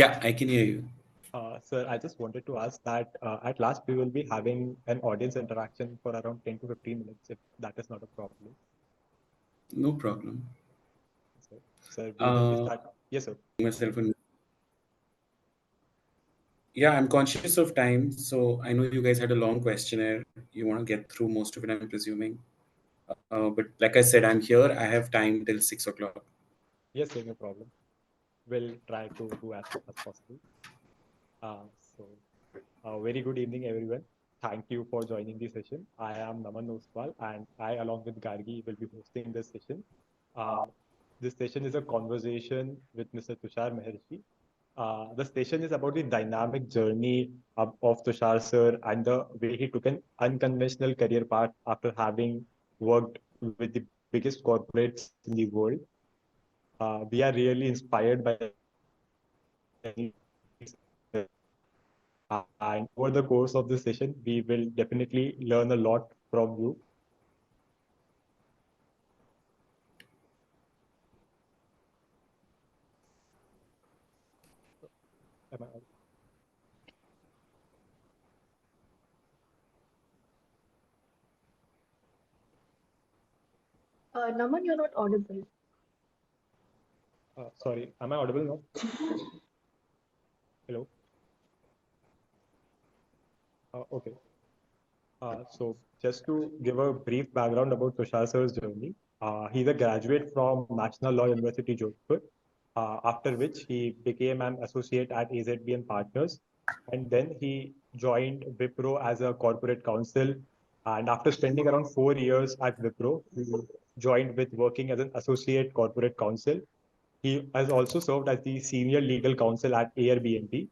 Yeah, I can hear you. Sir, I just wanted to ask that at last we will be having an audience interaction for around 10 to 15 minutes, if that is not a problem. No problem. Sir, we will be start. Yes, sir. Myself in. Yeah, I'm conscious of time, so I know you guys had a long questionnaire. You want to get through most of it, I'm presuming. But like I said, I'm here. I have time till 6 o'clock. Yes, sir, no problem. We'll try to do as much as possible. So, very good evening, everyone. Thank you for joining the session. I am Naman Oswal, and I, along with Gargi, will be hosting this session. Uh, this session is a conversation with Mr. Tushar Mehrishi. The session is about the dynamic journey of Tushar sir and the way he took an unconventional career path after having worked with the biggest corporates in the world. We are really inspired by and over the course of this session, we will definitely learn a lot from you. Am I- Naman, you're not audible. Sorry, am I audible now? Hello. Okay. So just to give a brief background about Tushar sir's journey, he's a graduate from National Law University, Jodhpur, after which he became an associate at AZB and Partners. And then he joined Wipro as a corporate counsel. And after spending around 4 years at Wipro, he joined with working as an associate corporate counsel. He has also served as the senior legal counsel at Airbnb.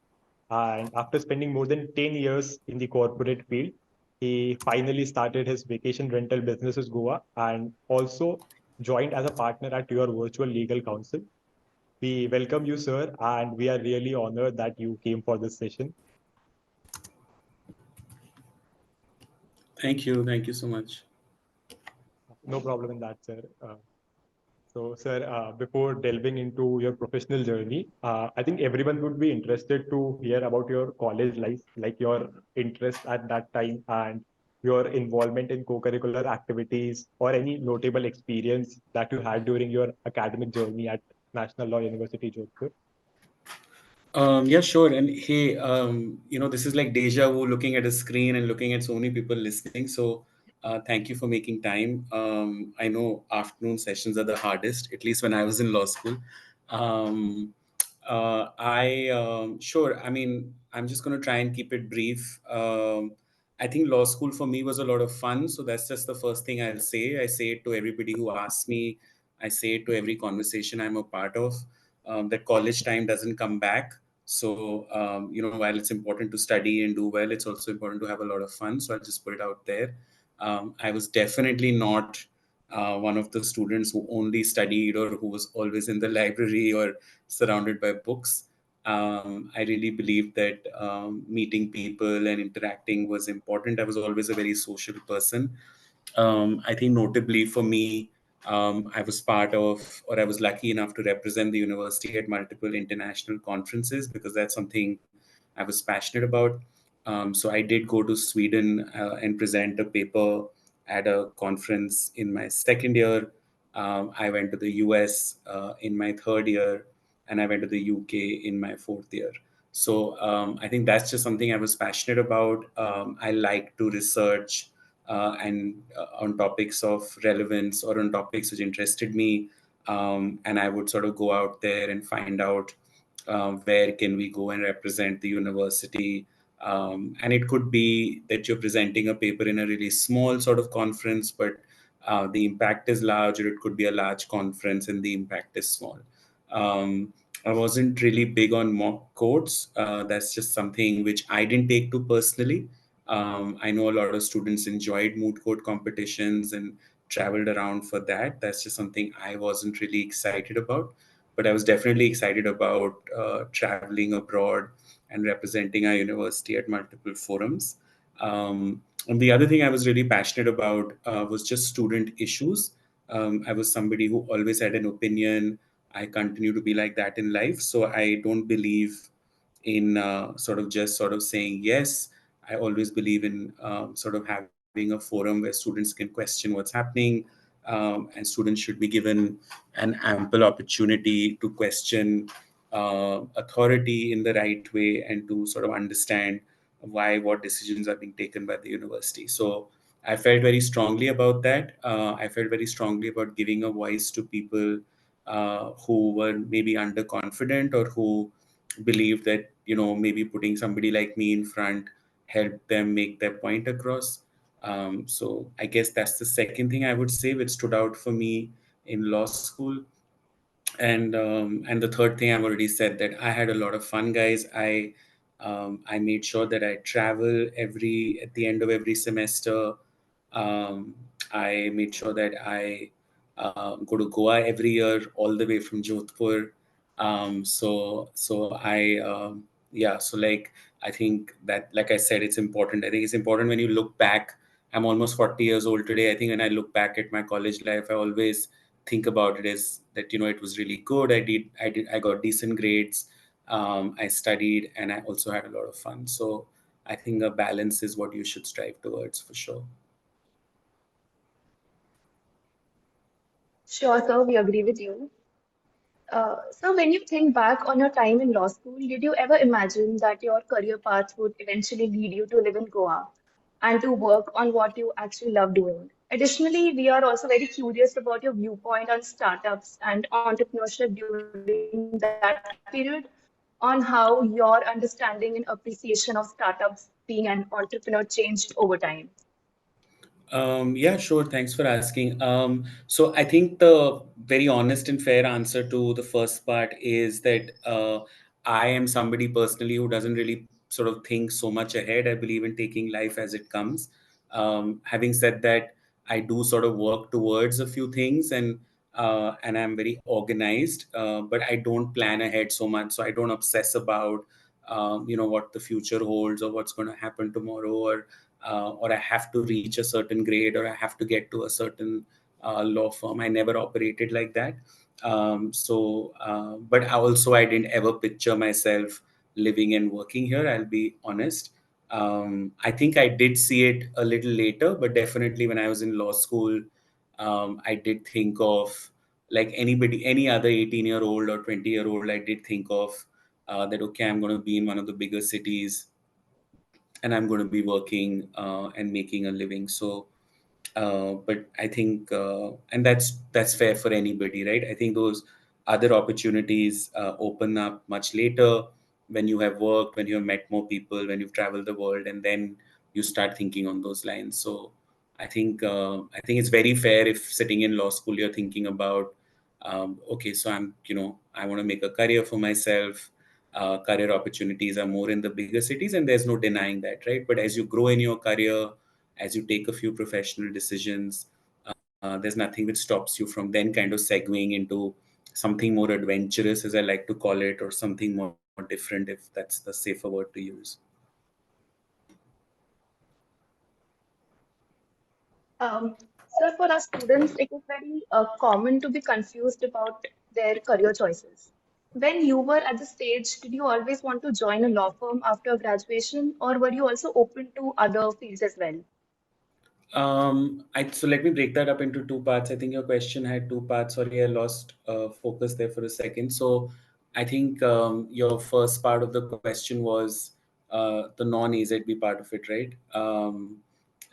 And after spending more than 10 years in the corporate field, he finally started his vacation rental businesses Goa and also joined as a partner at Your Virtual Legal Counsel. We welcome you, sir, and we are really honored that you came for this session. Thank you. Thank you so much. No problem in that, sir. So, sir, before delving into your professional journey, I think everyone would be interested to hear about your college life, like your interest at that time and your involvement in co-curricular activities or any notable experience that you had during your academic journey at National Law University, Jodhpur. Yeah, sure. And hey, this is like deja vu looking at a screen and looking at so many people listening. So thank you for making time. I know afternoon sessions are the hardest, at least when I was in law school. Sure. I mean, I'm just going to try and keep it brief. I think law school for me was a lot of fun. So that's just the first thing I'll say. I say it to everybody who asks me. I say it to every conversation I'm a part of. That college time doesn't come back. So, while it's important to study and do well, it's also important to have a lot of fun. So I'll just put it out there. I was definitely not one of the students who only studied or who was always in the library or surrounded by books. I really believed that meeting people and interacting was important. I was always a very social person. I think notably for me, I was part of, or I was lucky enough to represent the university at multiple international conferences because that's something I was passionate about. So I did go to Sweden and present a paper at a conference in my second year. I went to the US in my third year, and I went to the UK in my fourth year. So I think that's just something I was passionate about. I like to research and on topics of relevance or on topics which interested me. And I would sort of go out there and find out where can we go and represent the university. And it could be that you're presenting a paper in a really small sort of conference, but the impact is large, or it could be a large conference and the impact is small. I wasn't really big on mock courts. That's just something which I didn't take to personally. I know a lot of students enjoyed moot court competitions and traveled around for that. That's just something I wasn't really excited about. But I was definitely excited about traveling abroad and representing our university at multiple forums. And the other thing I was really passionate about was just student issues. I was somebody who always had an opinion. I continue to be like that in life. So I don't believe in sort of saying yes. I always believe in sort of having a forum where students can question what's happening, and students should be given an ample opportunity to question authority in the right way and to sort of understand why what decisions are being taken by the university. So I felt very strongly about that. I felt very strongly about giving a voice to people who were maybe underconfident or who believed that, maybe putting somebody like me in front helped them make their point across. So I guess that's the second thing I would say which stood out for me in law school. And the third thing I've already said, that I had a lot of fun, guys. I made sure that I travel every at the end of every semester. um, I made sure that I go to Goa every year, all the way from Jodhpur. So I yeah, so like I think that, like I said, it's important. I think it's important when you look back. I'm almost 40 years old today. I think when I look back at my college life, I always think about it as that, it was really good. I got decent grades. I studied, and I also had a lot of fun. So I think a balance is what you should strive towards, for sure. Sure, sir, we agree with you. So when you think back on your time in law school, did you ever imagine that your career path would eventually lead you to live in Goa and to work on what you actually love doing? Additionally, we are also very curious about your viewpoint on startups and entrepreneurship during that period, on how your understanding and appreciation of startups being an entrepreneur changed over time. Yeah, sure. Thanks for asking. So I think the very honest and fair answer to the first part is that I am somebody personally who doesn't really sort of think so much ahead. I believe in taking life as it comes. Having said that, I do sort of work towards a few things, and I'm very organized, but I don't plan ahead so much. So I don't obsess about what the future holds or what's going to happen tomorrow, or I have to reach a certain grade, or I have to get to a certain law firm. I never operated like that. But I didn't ever picture myself living and working here. I'll be honest. I think I did see it a little later, but definitely when I was in law school, I did think of, like anybody, any other 18-year-old or 20-year-old, I did think of that, okay, I'm going to be in one of the bigger cities and I'm going to be working and making a living. So, but I think, and that's fair for anybody, right? I think those other opportunities open up much later, when you have worked, when you have met more people, when you've traveled the world, and then you start thinking on those lines. So, I think it's very fair if sitting in law school you're thinking about, okay, so I want to make a career for myself. Career opportunities are more in the bigger cities, and there's no denying that, right? But as you grow in your career, as you take a few professional decisions, there's nothing which stops you from then kind of segueing into something more adventurous, as I like to call it, or something more different, if that's the safer word to use. So for our students, it is very common to be confused about their career choices. When you were at the stage, did you always want to join a law firm after graduation, or were you also open to other fields as well? So let me break that up into two parts. I think your question had two parts. Sorry, I lost focus there for a second. So I think your first part of the question was the non-AZB part of it, right?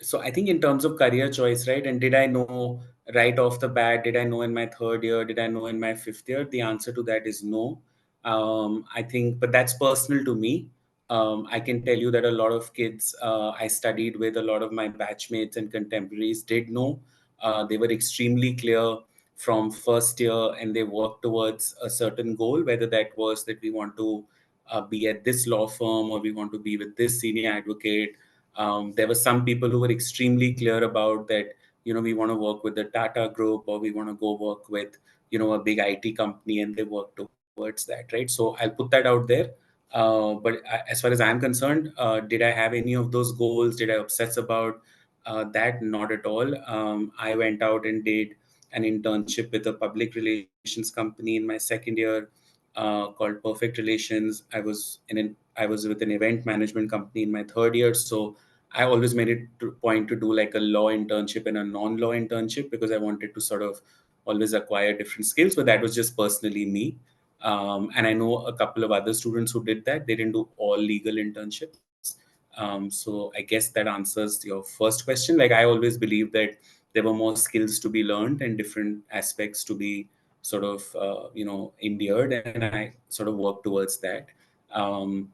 So I think in terms of career choice, right? And did I know right off the bat? Did I know in my third year? Did I know in my fifth year? The answer to that is no. I think, but that's personal to me. I can tell you that a lot of kids I studied with, a lot of my batchmates and contemporaries did know. They were extremely clear from first year, and they worked towards a certain goal, whether that was that we want to be at this law firm, or we want to be with this senior advocate. There were some people who were extremely clear about that, we want to work with the Tata group, or we want to go work with, a big IT company, and they work towards that, right? So I'll put that out there. But as far as I'm concerned, did I have any of those goals? Did I obsess about that? Not at all. I went out and did an internship with a public relations company in my second year. called Perfect Relations. I was with an event management company in my third year, so I always made it to point to do like a law internship and a non-law internship because I wanted to sort of always acquire different skills. But that was just personally me. And I know a couple of other students who did that. They didn't do all legal internships. So I guess that answers your first question. Like, I always believed that there were more skills to be learned and different aspects to be sort of endured, and I sort of worked towards that. And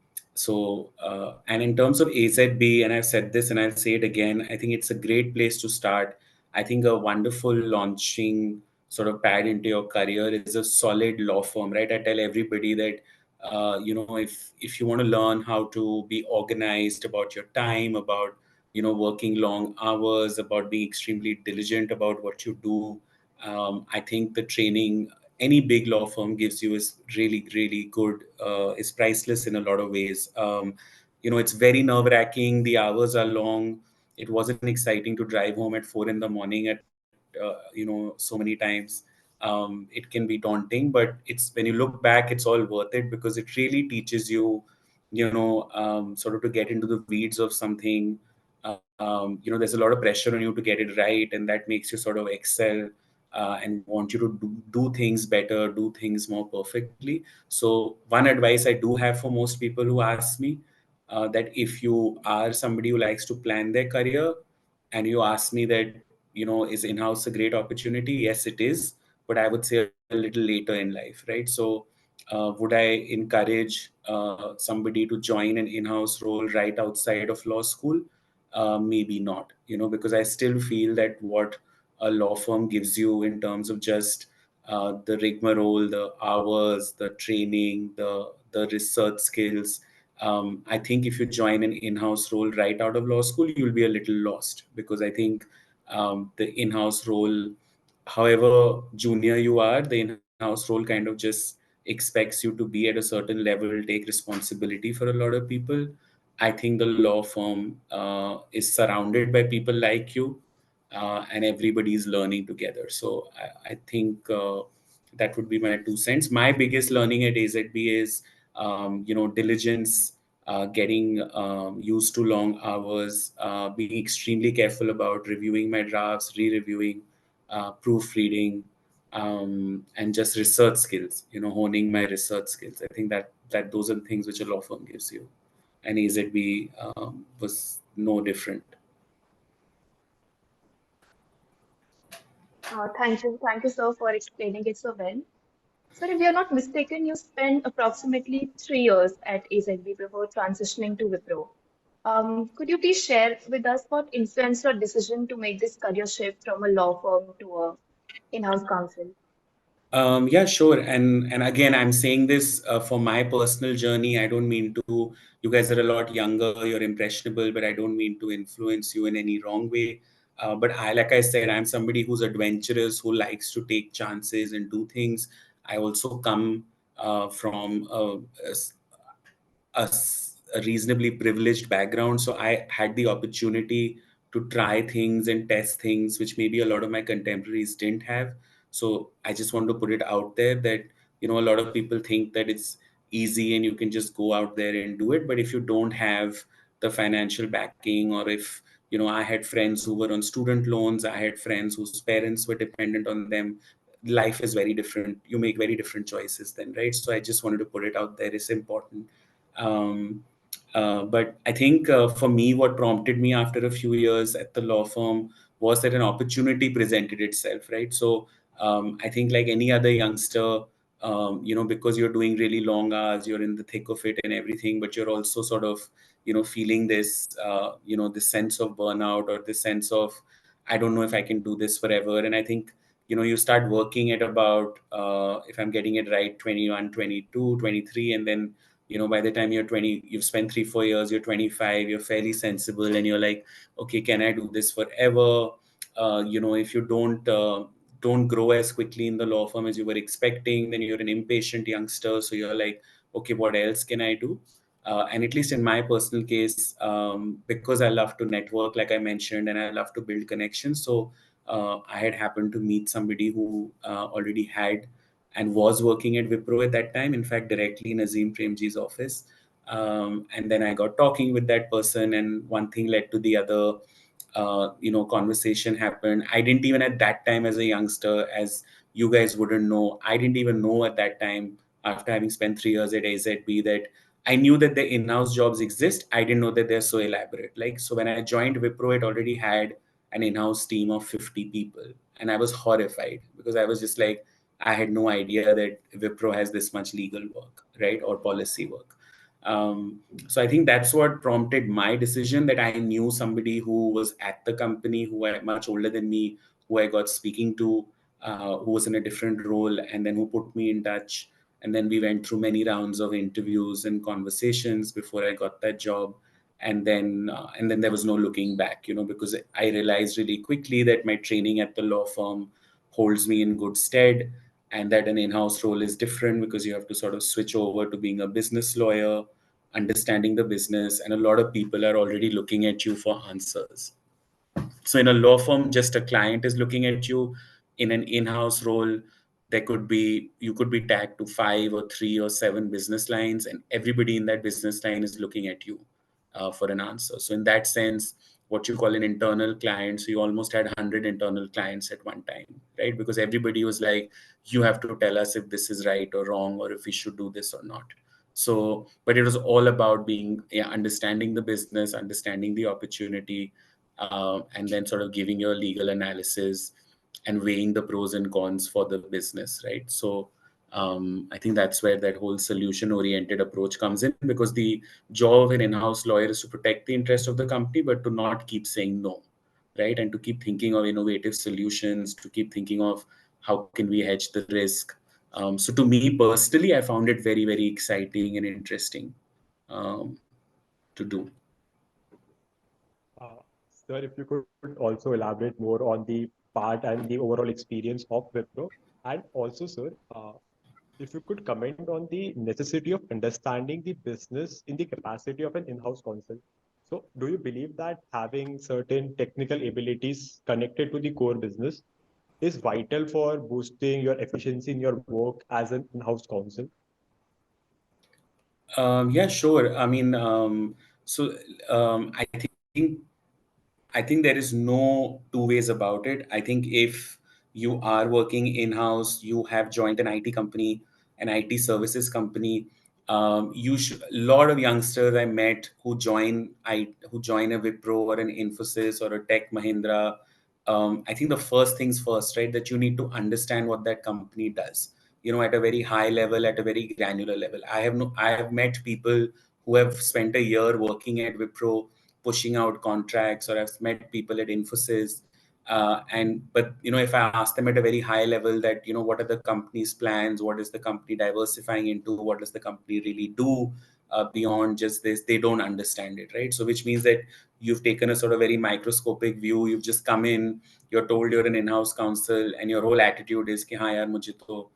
in terms of AZB, and I've said this and I'll say it again, I think it's a great place to start. I think a wonderful launching sort of pad into your career is a solid law firm, right? I tell everybody that if you want to learn how to be organized about your time, about working long hours, about being extremely diligent about what you do, I think the training any big law firm gives you is really, really good. Is priceless in a lot of ways. It's very nerve-wracking. The hours are long. It wasn't exciting to drive home at 4 in the morning at so many times. It can be daunting, but it's when you look back, it's all worth it because it really teaches you, sort of to get into the weeds of something. There's a lot of pressure on you to get it right, and that makes you sort of excel and want you to do things better, do things more perfectly. So one advice I do have for most people who ask me that if you are somebody who likes to plan their career and you ask me that, is in-house a great opportunity? Yes, it is, but I would say a little later in life, right? So would I encourage somebody to join an in-house role right outside of law school? Maybe not, because I still feel that what a law firm gives you in terms of just the rigmarole, the hours, the training, the research skills. I think if you join an in-house role right out of law school, you'll be a little lost because I think the in-house role, however junior you are, the in-house role kind of just expects you to be at a certain level, take responsibility for a lot of people. I think the law firm is surrounded by people like you, and everybody is learning together. So I think that would be my 2 cents. My biggest learning at AZB is, diligence, getting used to long hours, being extremely careful about reviewing my drafts, re-reviewing, proofreading, and just research skills, honing my research skills. I think that those are the things which a law firm gives you. And AZB was no different. Thank you, sir, for explaining it so well. Sir, if you're not mistaken, you spent approximately 3 years at AZB before transitioning to Wipro. Could you please share with us what influenced your decision to make this career shift from a law firm to a in-house counsel? Yeah, sure. And again, I'm saying this for my personal journey. I don't mean to. You guys are a lot younger. You're impressionable, but I don't mean to influence you in any wrong way. But like I said, I'm somebody who's adventurous, who likes to take chances and do things. I also come from a reasonably privileged background, so I had the opportunity to try things and test things which maybe a lot of my contemporaries didn't have. So I just want to put it out there that, a lot of people think that it's easy and you can just go out there and do it, but if you don't have the financial backing, or if, I had friends who were on student loans, I had friends whose parents were dependent on them, life is very different. You make very different choices then, right? So I just wanted to put it out there. It's important. um, but I think for me, what prompted me after a few years at the law firm was that an opportunity presented itself, right? So I think, like any other youngster, because you're doing really long hours, you're in the thick of it and everything, but you're also sort of, feeling this, this sense of burnout, or this sense of, I don't know if I can do this forever. And I think, you start working at about, if I'm getting it right, 21, 22, 23, and then, by the time you're 20, you've spent 3 4 years, you're 25, you're fairly sensible, and you're like, okay, can I do this forever? If you don't grow as quickly in the law firm as you were expecting, then you're an impatient youngster, so you're like, okay, what else can I do? And at least in my personal case, because I love to network, like I mentioned, and I love to build connections, so I had happened to meet somebody who already had and was working at Wipro at that time, in fact, directly in Azim Premji's office. And then I got talking with that person, and one thing led to the other. Conversation happened. I didn't even at that time, as a youngster, as you guys wouldn't know, I didn't even know at that time, after having spent 3 years at AZB, that I knew that the in-house jobs exist. I didn't know that they're so elaborate. Like, so when I joined Wipro, it already had an in-house team of 50 people. And I was horrified because I was just like, I had no idea that Wipro has this much legal work, right? Or policy work. So I think that's what prompted my decision, that I knew somebody who was at the company, who was much older than me, who I got speaking to, who was in a different role, and then who put me in touch. And then we went through many rounds of interviews and conversations before I got that job. And then there was no looking back, because I realized really quickly that my training at the law firm holds me in good stead, and that an in-house role is different because you have to sort of switch over to being a business lawyer, understanding the business, and a lot of people are already looking at you for answers. So in a law firm, just a client is looking at you. In an in-house role, you could be tagged to 5 or 3 or 7 business lines, and everybody in that business line is looking at you for an answer. So in that sense, what you call an internal client, so you almost had 100 internal clients at one time, right? Because everybody was like, you have to tell us if this is right or wrong, or if we should do this or not. So, but it was all about understanding the business, understanding the opportunity, and then sort of giving your legal analysis and weighing the pros and cons for the business, right? So I think that's where that whole solution-oriented approach comes in, because the job of an in-house lawyer is to protect the interest of the company, but to not keep saying no, right? And to keep thinking of innovative solutions, to keep thinking of how can we hedge the risk. So to me personally, I found it very, very exciting and interesting um, to do. Sir, if you could also elaborate more on the part and the overall experience of Wipro. And also, sir, if you could comment on the necessity of understanding the business in the capacity of an in-house counsel. So, do you believe that having certain technical abilities connected to the core business is vital for boosting your efficiency in your work as an in-house counsel? Yeah, sure. I mean, so I think there is no two ways about it. I think if you are working in-house, you have joined an IT company, an IT services company. A lot of youngsters I met who join a Wipro or an Infosys or a Tech Mahindra. I think the first things first, right? That you need to understand what that company does. At a very high level, at a very granular level. I have met people who have spent a year working at Wipro, pushing out contracts, or I've met people at Infosys. But if I ask them at a very high level that, what are the company's plans? What is the company diversifying into? What does the company really do beyond just this? They don't understand it, right? So which means that you've taken a sort of very microscopic view. You've just come in, you're told you're an in-house counsel, and your whole attitude is ki, haan yaar, mujhe to,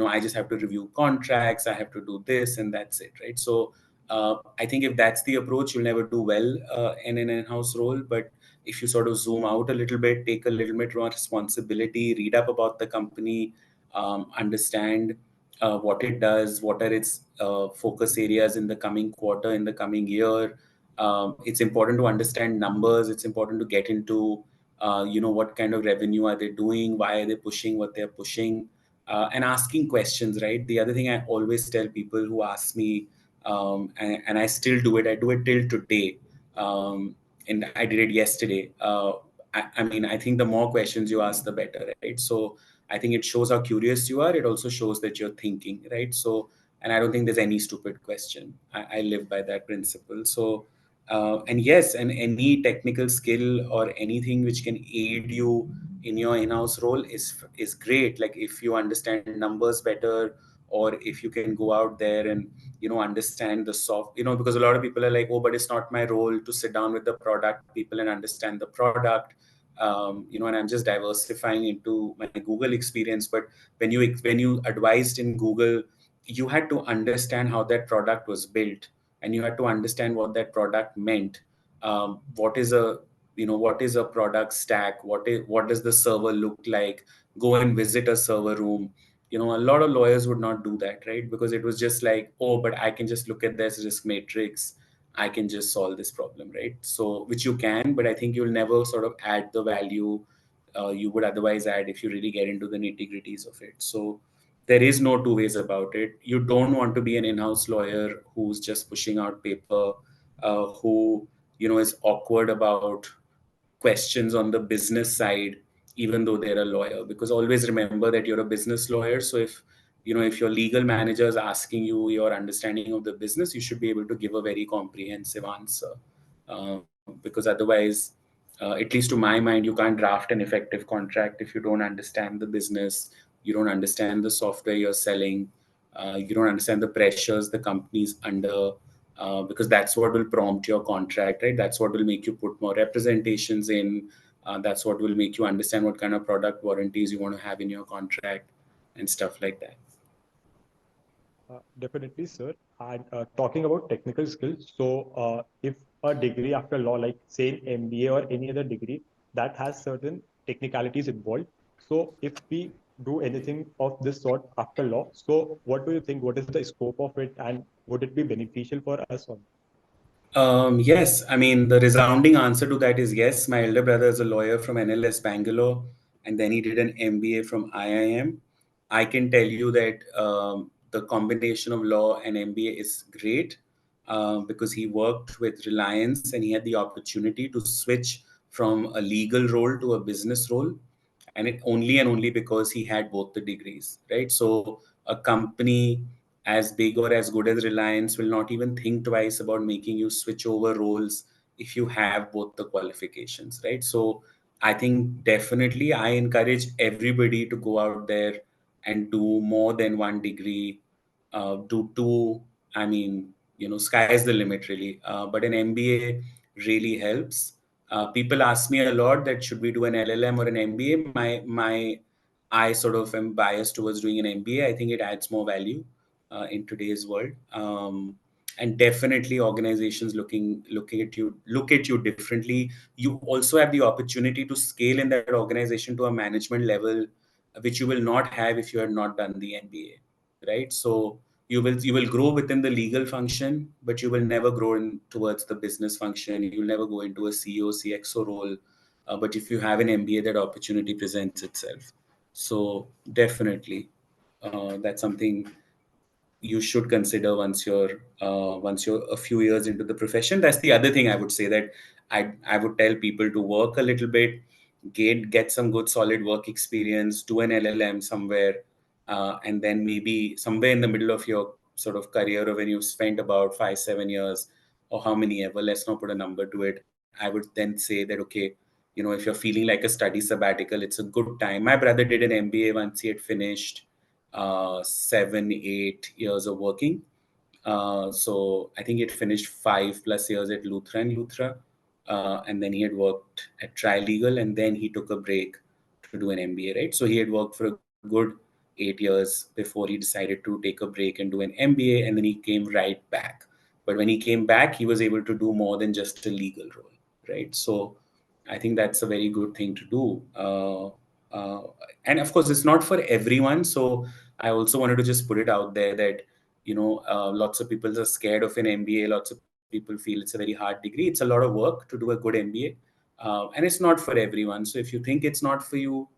I just have to review contracts, I have to do this, and that's it, right? So I think if that's the approach, you'll never do well in an in-house role. But if you sort of zoom out a little bit, take a little bit more responsibility, read up about the company, understand what it does, what are its focus areas in the coming quarter, in the coming year. It's important to understand numbers. It's important to get into, what kind of revenue are they doing? Why are they pushing what they're pushing? And asking questions, right? The other thing I always tell people who ask me, and I still do it. I do it till today, and I did it yesterday. I mean, I think the more questions you ask, the better, right? So I think it shows how curious you are. It also shows that you're thinking, right? So, and I don't think there's any stupid question. I live by that principle. So, and yes, and any technical skill or anything which can aid you in your in-house role is great. Like if you understand numbers better, or if you can go out there and understand the soft, because a lot of people are like, oh, but it's not my role to sit down with the product people and understand the product. And I'm just diversifying into my Google experience. But when you advised in Google, you had to understand how that product was built, and you had to understand what that product meant. What is a product stack? What does the server look like? Go and visit a server room. a lot of lawyers would not do that, right? Because it was just like, oh, but I can just look at this risk matrix, I can just solve this problem, right? So, which you can, but I think you'll never sort of add the value you would otherwise add if you really get into the nitty-gritties of it. So there is no two ways about it. You don't want to be an in-house lawyer who's just pushing out paper, who is awkward about questions on the business side, even though they're a lawyer. Because always remember that you're a business lawyer. So if your legal manager is asking you your understanding of the business, you should be able to give a very comprehensive answer. Because otherwise, at least to my mind, you can't draft an effective contract if you don't understand the business, you don't understand the software you're selling, you don't understand the pressures the company's under, because that's what will prompt your contract, right? That's what will make you put more representations in. That's what will make you understand what kind of product warranties you want to have in your contract and stuff like that. Definitely, sir. And talking about technical skills, so if a degree after law, like say an MBA or any other degree, that has certain technicalities involved. So if we do anything of this sort after law, so what do you think? What is the scope of it, and would it be beneficial for us? Or Yes, I mean, the resounding answer to that is yes. My elder brother is a lawyer from NLS Bangalore, and then he did an MBA from IIM. I can tell you that the combination of law and MBA is great, because he worked with Reliance and he had the opportunity to switch from a legal role to a business role, and it only and only because he had both the degrees, right? So a company as big or as good as Reliance will not even think twice about making you switch over roles if you have both the qualifications, right? So I think definitely I encourage everybody to go out there and do more than one degree, do two. I mean, sky is the limit, really. But an MBA really helps. People ask me a lot that should we do an LLM or an MBA. I sort of am biased towards doing an MBA. I think it adds more value in today's world. And definitely organizations look at you differently. You also have the opportunity to scale in that organization to a management level, which you will not have if you had not done the MBA, right? So you will grow within the legal function, but you will never grow in towards the business function. You'll never go into a CEO CXO role. But if you have an MBA, that opportunity presents itself. So definitely, that's something you should consider once you're a few years into the profession. That's the other thing I would say, that I would tell people to work a little bit, get some good solid work experience, do an LLM somewhere, and then maybe somewhere in the middle of your sort of career, or when you've spent about 5-7 years, or how many ever, let's not put a number to it, I would then say that, okay, if you're feeling like a study sabbatical, it's a good time. My brother did an MBA once he had finished 7-8 years of working. So I think he had finished 5+ years at Luthra, and then he had worked at Trilegal, and then he took a break to do an MBA, right? So he had worked for a good 8 years before he decided to take a break and do an MBA, and then he came right back. But when he came back, he was able to do more than just a legal role, right? So I think that's a very good thing to do. And of course, it's not for everyone. So I also wanted to just put it out there that, lots of people are scared of an MBA. Lots of people feel it's a very hard degree. It's a lot of work to do a good MBA. And it's not for everyone. So if you think it's not for you,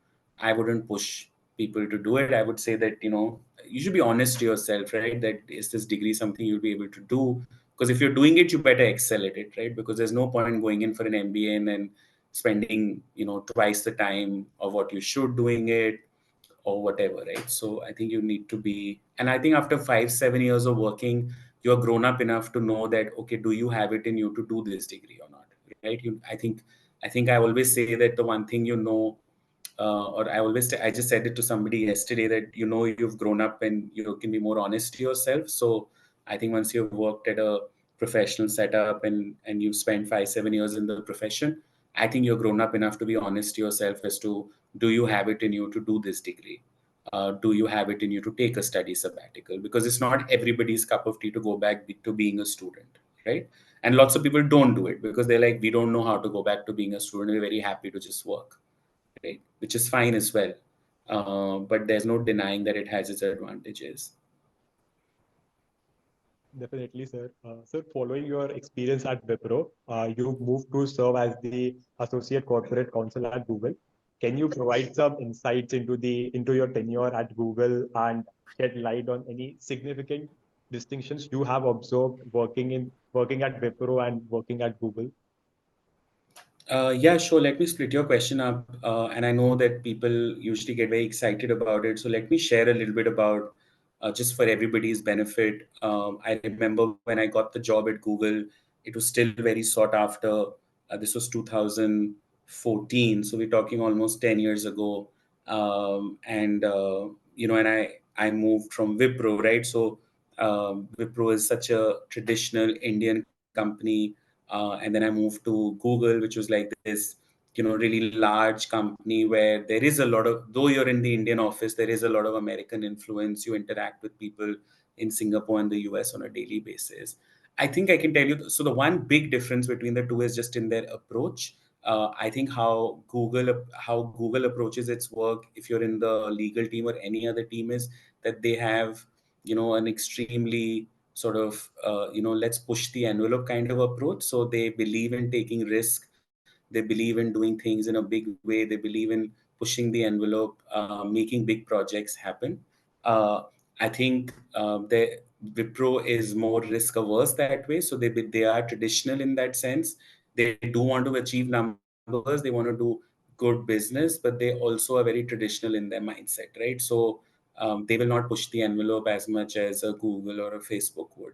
I wouldn't push people to do it. I would say that, you should be honest to yourself, right? That is this degree something you'll be able to do? Because if you're doing it, you better excel at it, right? Because there's no point going in for an MBA and then spending, twice the time of what you should doing it, or whatever, right? So I think you need to be, and I think after 5-7 years of working, you're grown up enough to know that, okay, do you have it in you to do this degree or not, right? I always say that the one thing, or I just said it to somebody yesterday, that you've grown up and you can be more honest to yourself. So I think once you've worked at a professional setup and you've spent 5-7 years in the profession, I think you're grown up enough to be honest to yourself as to, do you have it in you to do this degree? Do you have it in you to take a study sabbatical? Because it's not everybody's cup of tea to go back to being a student, right? And lots of people don't do it because they're like, we don't know how to go back to being a student. We're very happy to just work, right? Which is fine as well. but there's no denying that it has its advantages. Definitely, sir. Sir, following your experience at Wipro, you moved to serve as the Associate Corporate Counsel at Google. Can you provide some insights into your tenure at Google and shed light on any significant distinctions you have observed working at Wipro and working at Google? Yeah, sure. Let me split your question up. And I know that people usually get very excited about it. So let me share a little bit about, just for everybody's benefit. I remember when I got the job at Google, it was still very sought after. This was 2014. So we're talking almost 10 years ago. And I moved from Wipro, right? So Wipro is such a traditional Indian company, and then I moved to Google, which was like this, really large company where there is a lot of, though you're in the Indian office, there is a lot of American influence. You interact with people in Singapore and the US on a daily basis. I think I can tell you. So the one big difference between the two is just in their approach. I think how Google approaches its work, if you're in the legal team or any other team, is that they have, an extremely sort of, let's push the envelope kind of approach. So they believe in taking risk. They believe in doing things in a big way. They believe in pushing the envelope, making big projects happen. Uh, I think the Wipro is more risk averse that way. So they are traditional in that sense. They do want to achieve numbers. They want to do good business, but they also are very traditional in their mindset, right? So they will not push the envelope as much as a Google or a Facebook would,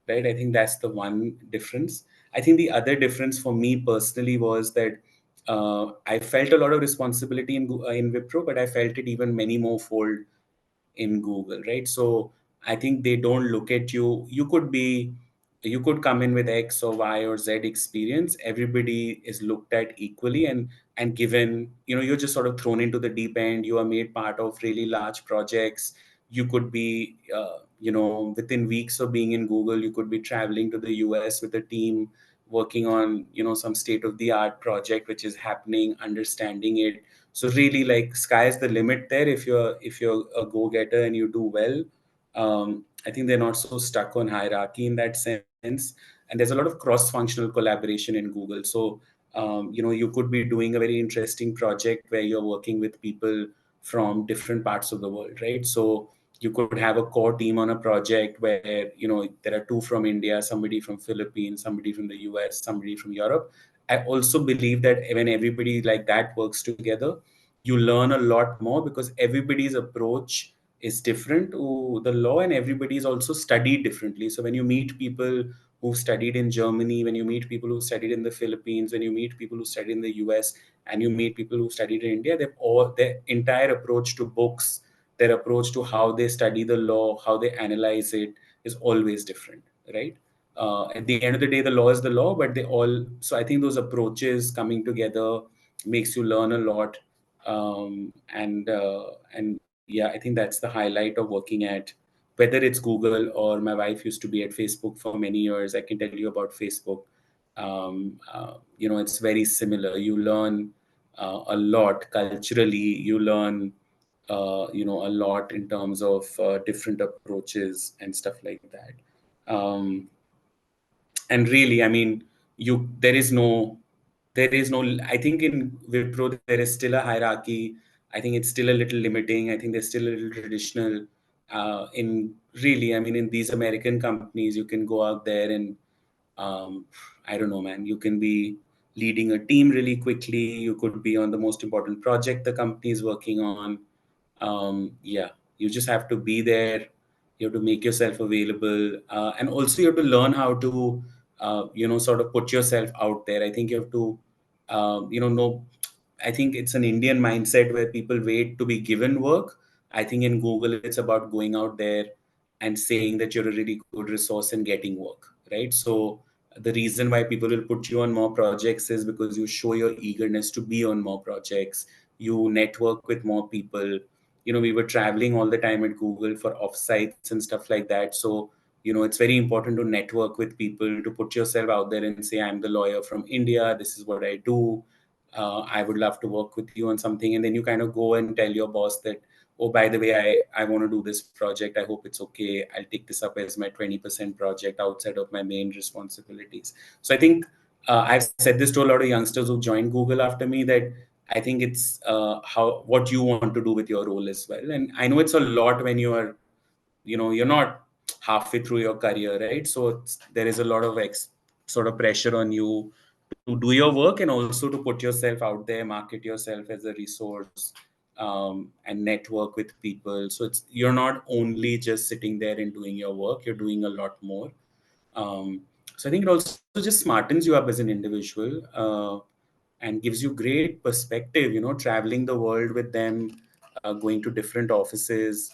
right? I think that's the one difference. I think the other difference for me personally was that I felt a lot of responsibility in Wipro, but I felt it even many more fold in Google, right? So I think they don't look at you. You could come in with X or Y or Z experience. Everybody is looked at equally, and given, you're just sort of thrown into the deep end. You are made part of really large projects. You could be, within weeks of being in Google, you could be traveling to the US with a team working on, some state of the art project which is happening, understanding it. So really, like, sky's the limit there. If you're a go-getter and you do well, I think they're not so stuck on hierarchy in that sense. And there's a lot of cross-functional collaboration in Google. So you could be doing a very interesting project where you're working with people from different parts of the world, right? So you could have a core team on a project where, there are two from India, somebody from Philippines, somebody from the US, somebody from Europe. I also believe that when everybody like that works together, you learn a lot more because everybody's approach is different to the law, and everybody is also studied differently. So when you meet people who studied in Germany, when you meet people who studied in the Philippines, when you meet people who studied in the US, and you meet people who studied in India, they've all their entire approach to books, their approach to how they study the law, how they analyze it, is always different, right? At the end of the day, the law is the law, but they all. So I think those approaches coming together makes you learn a lot, and yeah, I think that's the highlight of working at, whether it's Google or my wife used to be at Facebook for many years. I can tell you about Facebook. It's very similar. You learn a lot culturally. You learn a lot in terms of different approaches and stuff like that. And really, I mean, you there is no I think in Wipro there is still a hierarchy. I think it's still a little limiting. I think they're still a little traditional. In really, I mean, in these American companies, you can go out there and, I don't know, man, you can be leading a team really quickly. You could be on the most important project the company is working on. Yeah, you just have to be there. You have to make yourself available, and also you have to learn how to, sort of put yourself out there. I think you have to, know. I think it's an Indian mindset where people wait to be given work. I think in Google, it's about going out there and saying that you're a really good resource and getting work, right? So the reason why people will put you on more projects is because you show your eagerness to be on more projects. You network with more people. We were traveling all the time at Google for offsites and stuff like that. So, it's very important to network with people, to put yourself out there and say, I'm the lawyer from India. This is what I do. I would love to work with you on something. And then you kind of go and tell your boss that, oh, by the way, I want to do this project. I hope it's okay. I'll take this up as my 20% project outside of my main responsibilities. So I think I've said this to a lot of youngsters who joined Google after me, that I think it's what you want to do with your role as well. And I know it's a lot when you are, you're not halfway through your career, right? So there is a lot of sort of pressure on you to do your work and also to put yourself out there, market yourself as a resource, and network with people. So you're not only just sitting there and doing your work, you're doing a lot more. So I think it also just smartens you up as an individual, and gives you great perspective, traveling the world with them, going to different offices,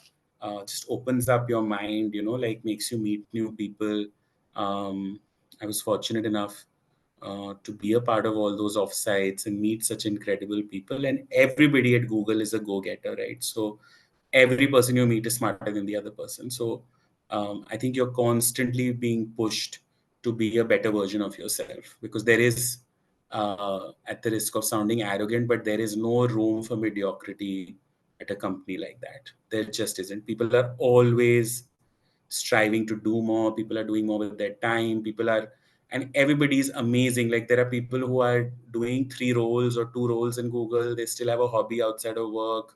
just opens up your mind, like makes you meet new people. I was fortunate enough to be a part of all those offsites and meet such incredible people. And everybody at Google is a go-getter, right? So every person you meet is smarter than the other person. So I think you're constantly being pushed to be a better version of yourself, because there is, at the risk of sounding arrogant, but there is no room for mediocrity at a company like that. There just isn't. People are always striving to do more. People are doing more with their time. And everybody's amazing. Like there are people who are doing 3 roles or 2 roles in Google. They still have a hobby outside of work.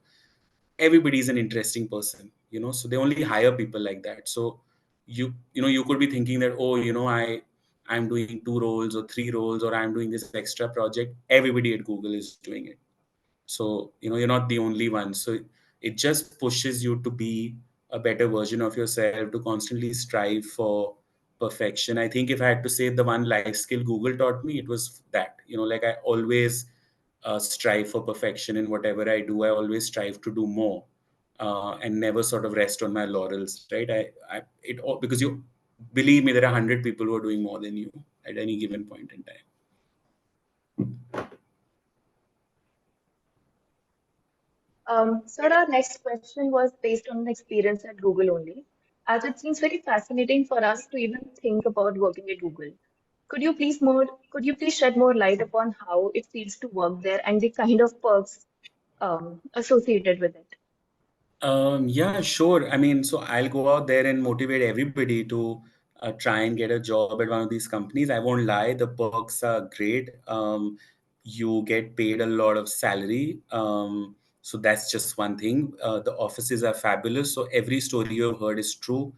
Everybody's an interesting person, so they only hire people like that. So you could be thinking that, oh, I'm doing 2 roles or 3 roles, or I'm doing this extra project. Everybody at Google is doing it. So you're not the only one. So it just pushes you to be a better version of yourself, to constantly strive for perfection. I think if I had to say the one life skill Google taught me, it was that, like I always strive for perfection in whatever I do. I always strive to do more, and never sort of rest on my laurels, right? Because you believe me, there are 100 people who are doing more than you at any given point in time. So our next question was based on an experience at Google only, as it seems very fascinating for us to even think about working at Google. Could you please shed more light upon how it feels to work there and the kind of perks associated with it? Yeah, sure. I mean, so I'll go out there and motivate everybody to try and get a job at one of these companies. I won't lie, the perks are great. You get paid a lot of salary. So that's just one thing. The offices are fabulous. So every story you've heard is true.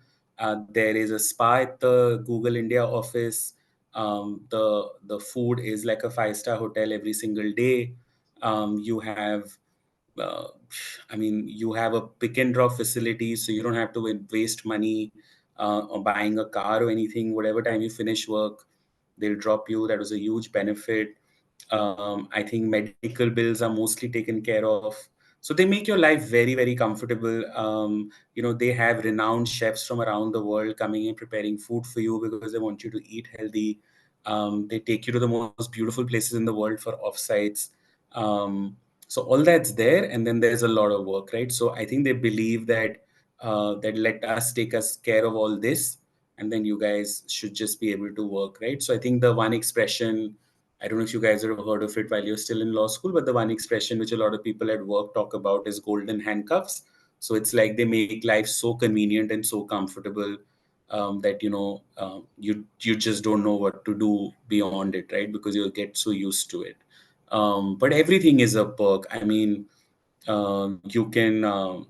There is a spa at the Google India office. The food is like a 5-star hotel every single day. You have uh, I mean, you have a pick and drop facility, so you don't have to waste money on buying a car or anything. Whatever time you finish work, they'll drop you. That was a huge benefit. I think medical bills are mostly taken care of. So they make your life very, very comfortable. They have renowned chefs from around the world coming and preparing food for you because they want you to eat healthy. They take you to the most beautiful places in the world for offsites. So all that's there, and then there's a lot of work, right? So I think they believe that let us take us care of all this, and then you guys should just be able to work, right? So I think the one expression, I don't know if you guys have heard of it while you're still in law school, but the one expression which a lot of people at work talk about is golden handcuffs. So it's like they make life so convenient and so comfortable, that you just don't know what to do beyond it, right? Because you get so used to it. But everything is a perk. I mean, you can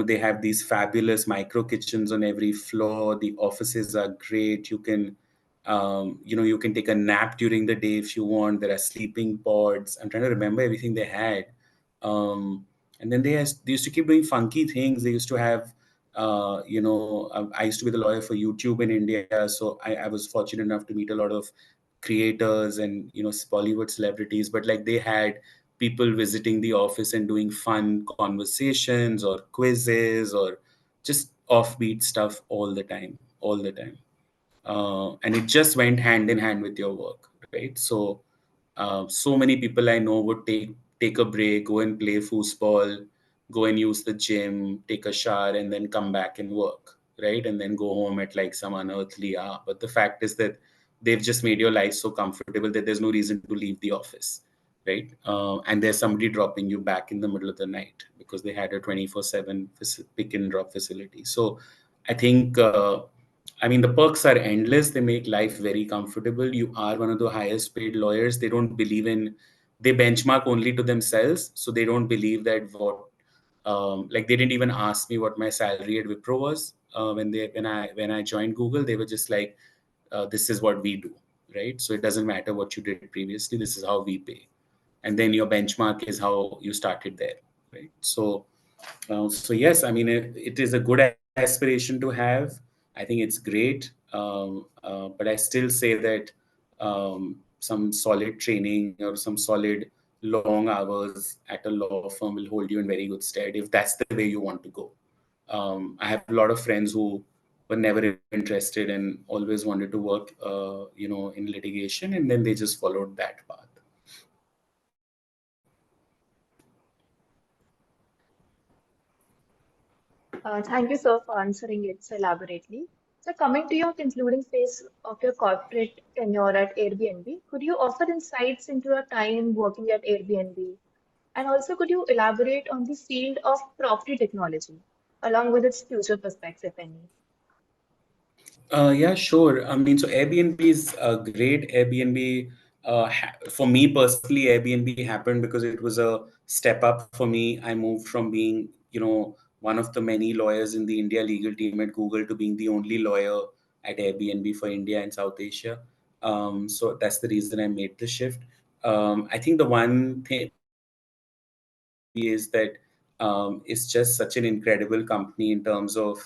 they have these fabulous micro kitchens on every floor. The offices are great. You can take a nap during the day if you want. There are sleeping pods. I'm trying to remember everything they had. And then they used to keep doing funky things. They used to have I used to be the lawyer for YouTube in India, so I was fortunate enough to meet a lot of creators and Bollywood celebrities. But like they had people visiting the office and doing fun conversations or quizzes or just offbeat stuff all the time. And it just went hand in hand with your work, right? So so many people I know would take a break, go and play foosball, go and use the gym, take a shower, and then come back and work, right? And then go home at like some unearthly hour. But the fact is that they've just made your life so comfortable that there's no reason to leave the office. right? And there's somebody dropping you back in the middle of the night because they had a 24/7 pick and drop facility. So I think, I mean, the perks are endless. They make life very comfortable. You are one of the highest paid lawyers. They don't believe in, they benchmark only to themselves. So they don't believe that like they didn't even ask me what my salary at Wipro was when I joined Google. They were just like, this is what we do, right? So it doesn't matter what you did previously. This is how we pay, and then your benchmark is how you started there, right? So yes, I mean it is a good aspiration to have. I think it's great, but I still say that some solid training or some solid long hours at a law firm will hold you in very good stead if that's the way you want to go. I have a lot of friends who were never interested and always wanted to work, in litigation, and then they just followed that path. Thank you, sir, for answering it so elaborately. So, coming to your concluding phase of your corporate tenure at Airbnb, could you offer insights into your time working at Airbnb? And also, could you elaborate on the field of property technology, along with its future prospects, if any? Yeah, sure. I mean, so Airbnb is great. Airbnb, for me personally, Airbnb happened because it was a step up for me. I moved from being, one of the many lawyers in the India legal team at Google to being the only lawyer at Airbnb for India and South Asia. So that's the reason I made the shift. I think the one thing about Airbnb is that it's just such an incredible company in terms of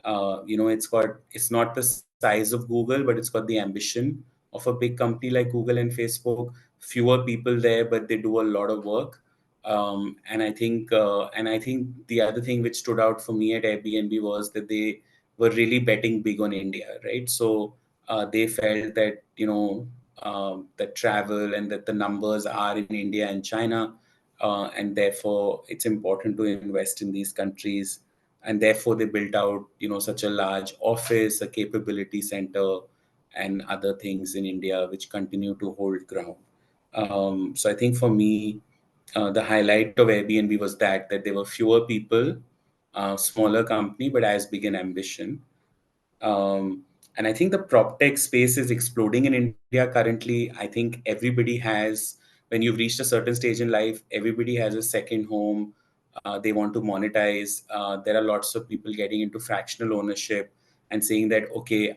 it's not the size of Google, but it's got the ambition of a big company like Google and Facebook. Fewer people there, but they do a lot of work. And I think the other thing which stood out for me at Airbnb was that they were really betting big on India, right? So they felt that that travel and that the numbers are in India and China, and therefore it's important to invest in these countries, and therefore they built out such a large office, a capability center, and other things in India which continue to hold ground. So I think for me, the highlight of Airbnb was that there were fewer people, smaller company, but as big an ambition. And I think the prop tech space is exploding in India currently. I think everybody has, when you've reached a certain stage in life, everybody has a second home. They want to monetize. There are lots of people getting into fractional ownership and saying that, okay,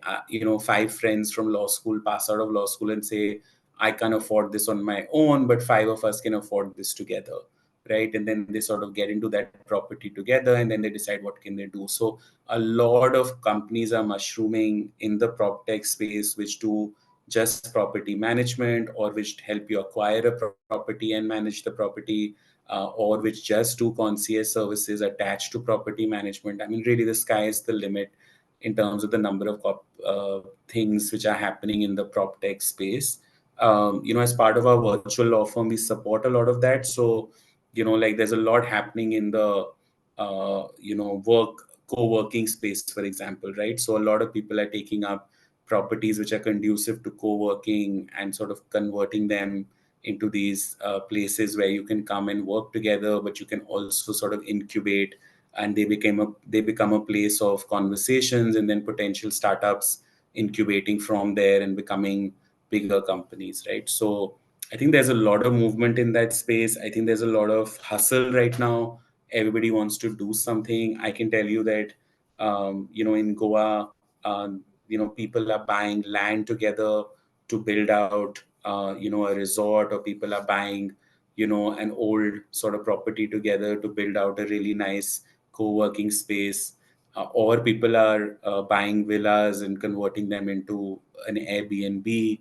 five friends from law school pass out of law school and say, I can afford this on my own, but five of us can afford this together, right? And then they sort of get into that property together, and then they decide what can they do. So a lot of companies are mushrooming in the prop tech space, which do just property management, or which help you acquire a property and manage the property, or which just do concierge services attached to property management. I mean, really, the sky is the limit in terms of the number of things which are happening in the prop tech space. As part of our virtual law firm, we support a lot of that. So, like there's a lot happening in the co-working space, for example, right? So a lot of people are taking up properties which are conducive to co-working and sort of converting them into these places where you can come and work together, but you can also sort of incubate, and they become a place of conversations, and then potential startups incubating from there and becoming bigger companies, right? So I think there's a lot of movement in that space. I think there's a lot of hustle right now. Everybody wants to do something. I can tell you that, in Goa, people are buying land together to build out, a resort, or people are buying, an old sort of property together to build out a really nice co-working space, or people are buying villas and converting them into an Airbnb.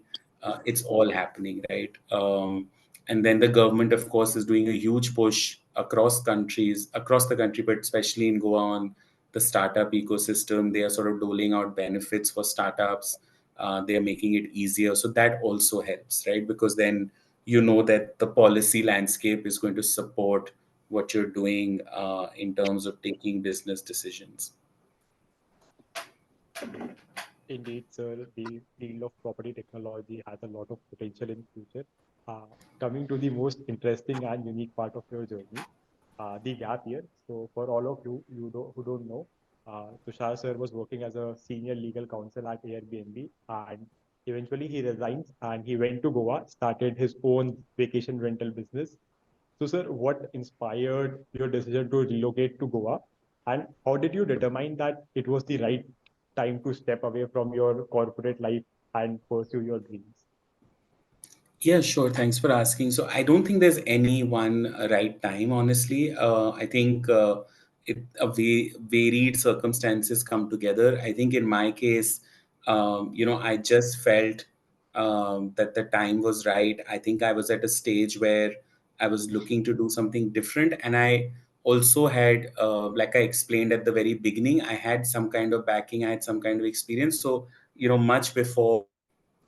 It's all happening, right? And then the government, of course, is doing a huge push across the country, but especially in Goa, on the startup ecosystem. They are sort of doling out benefits for startups. They are making it easier. So that also helps, right? Because then that the policy landscape is going to support what you're doing in terms of taking business decisions. Indeed, sir, the field of property technology has a lot of potential in future. Uh, Coming to the most interesting and unique part of your journey, the gap year. So for all of who don't know, Tushar sir was working as a senior legal counsel at Airbnb, and eventually he resigns and he went to Goa, started his own vacation rental business. So sir, what inspired your decision to relocate to Goa, and how did you determine that it was the right time to step away from your corporate life and pursue your dreams? Yeah, sure. Thanks for asking. So I don't think there's any one right time, honestly. I think varied circumstances come together. I think in my case, I just felt that the time was right. I think I was at a stage where I was looking to do something different. And I also had, like I explained at the very beginning, I had some kind of backing, I had some kind of experience. So, much before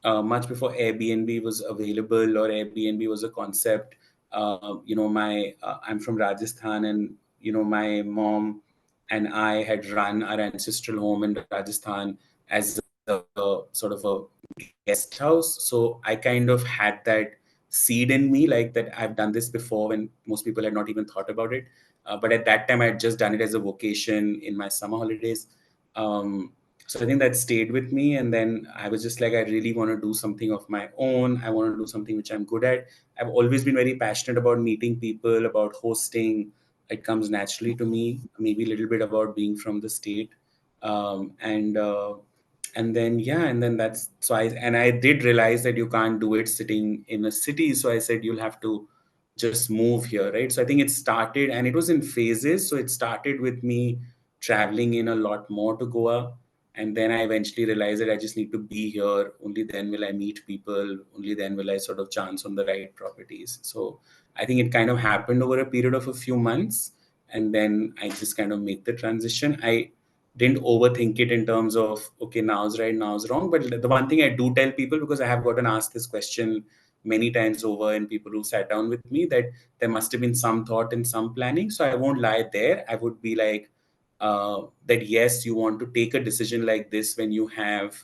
Airbnb was available or Airbnb was a concept. I'm from Rajasthan, and my mom and I had run our ancestral home in Rajasthan as a sort of a guest house. So I kind of had that seed in me, like that I've done this before when most people had not even thought about it. But at that time, I had just done it as a vocation in my summer holidays. So I think that stayed with me. And then I was just like, I really want to do something of my own. I want to do something which I'm good at. I've always been very passionate about meeting people, about hosting. It comes naturally to me, maybe a little bit about being from the state. And then and then that's so I did realize that you can't do it sitting in a city. So I said, you'll have to just move here, right? So I think it started, and it was in phases. So it started with me traveling in a lot more to Goa, and then I eventually realized that I just need to be here. Only then will I meet people. Only then will I sort of chance on the right properties. So I think it kind of happened over a period of a few months, and then I just kind of made the transition. I didn't overthink it in terms of, okay, now's right, now's wrong. But the one thing I do tell people, because I have gotten asked this question many times over, and people who sat down with me, that there must have been some thought and some planning. So I won't lie there. I would be like, that yes, you want to take a decision like this when you have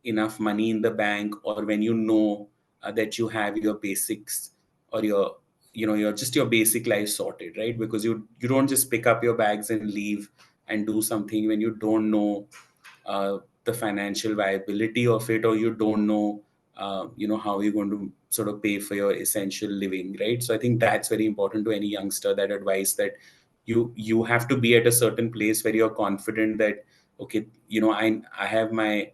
enough money in the bank, or when that you have your basics, or your just your basic life sorted, right? Because you don't just pick up your bags and leave and do something when you don't know the financial viability of it, or you don't know how you're going to sort of pay for your essential living, right? So I think that's very important to any youngster, that advice, that you have to be at a certain place where you're confident that, okay, I have my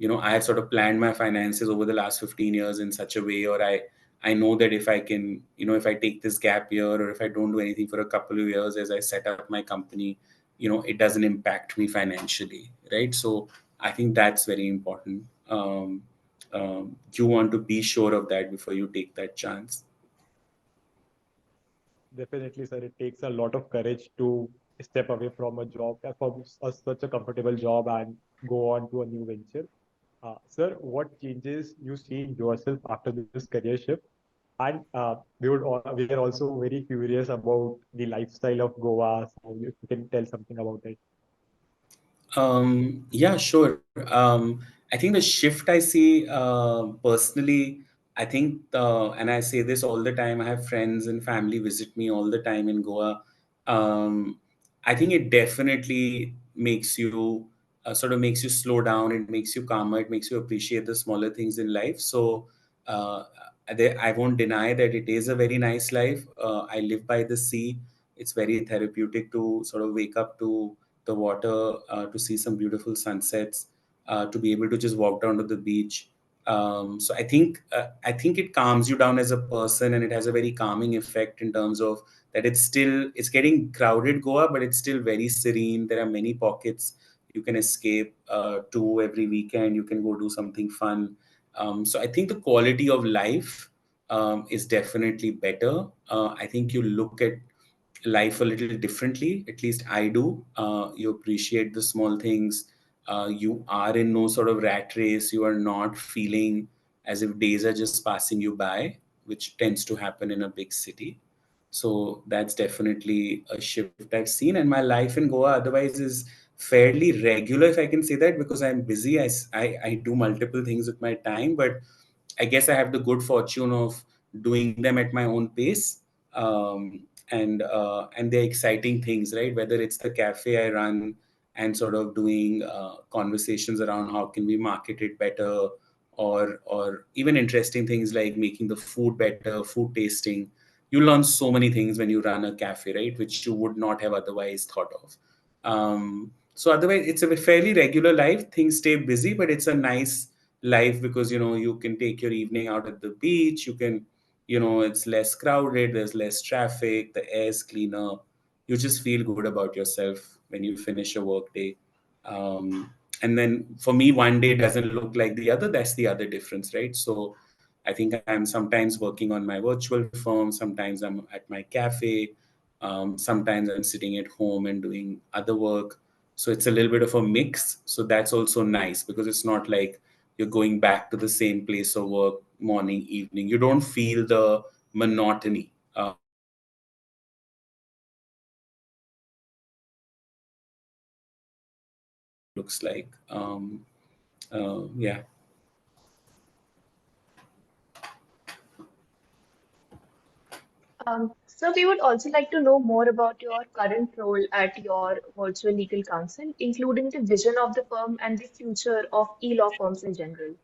I have sort of planned my finances over the last 15 years in such a way, or I know that if I can, if I take this gap year, or if I don't do anything for a couple of years as I set up my company, it doesn't impact me financially, right? So I think that's very important. You want to be sure of that before you take that chance. Definitely, sir. It takes a lot of courage to step away from a job, from such a comfortable job, and go on to a new venture. Sir, what changes you see in yourself after this career shift? And we are also very curious about the lifestyle of Goa. So if you can tell something about it. Yeah, sure. I think the shift I see personally, I think, and I say this all the time, I have friends and family visit me all the time in Goa. Um, I think it definitely makes you, sort of makes you slow down, it makes you calmer, it makes you appreciate the smaller things in life. So uh, I won't deny that it is a very nice life. I live by the sea. It's very therapeutic to sort of wake up to the water, to see some beautiful sunsets, to be able to just walk down to the beach. So I think it calms you down as a person, and it has a very calming effect in terms of that it's getting crowded Goa, but it's still very serene. There are many pockets you can escape to every weekend. You can go do something fun. So I think the quality of life is definitely better. I think you look at life a little differently. At least I do. You appreciate the small things. You are in no sort of rat race. You are not feeling as if days are just passing you by, which tends to happen in a big city. So that's definitely a shift I've seen. And my life in Goa otherwise is fairly regular, if I can say that, because I'm busy. I do multiple things with my time, but I guess I have the good fortune of doing them at my own pace. And they're exciting things, right? Whether it's the cafe I run and sort of doing conversations around how can we market it better, or even interesting things like making the food better, food tasting. You learn so many things when you run a cafe, right, which you would not have otherwise thought of. So otherwise, it's a fairly regular life. Things stay busy, but it's a nice life because you can take your evening out at the beach. You can, it's less crowded. There's less traffic. The air's cleaner. You just feel good about yourself when you finish a work day. And then for me, one day doesn't look like the other. That's the other difference, right? So I think I'm sometimes working on my virtual firm, sometimes I'm at my cafe, sometimes I'm sitting at home and doing other work. So it's a little bit of a mix. So that's also nice because it's not like you're going back to the same place of work morning, evening. You don't feel the monotony. Looks like. Yeah. So we would also like to know more about your current role at your virtual legal counsel, including the vision of the firm and the future of e-law firms in general.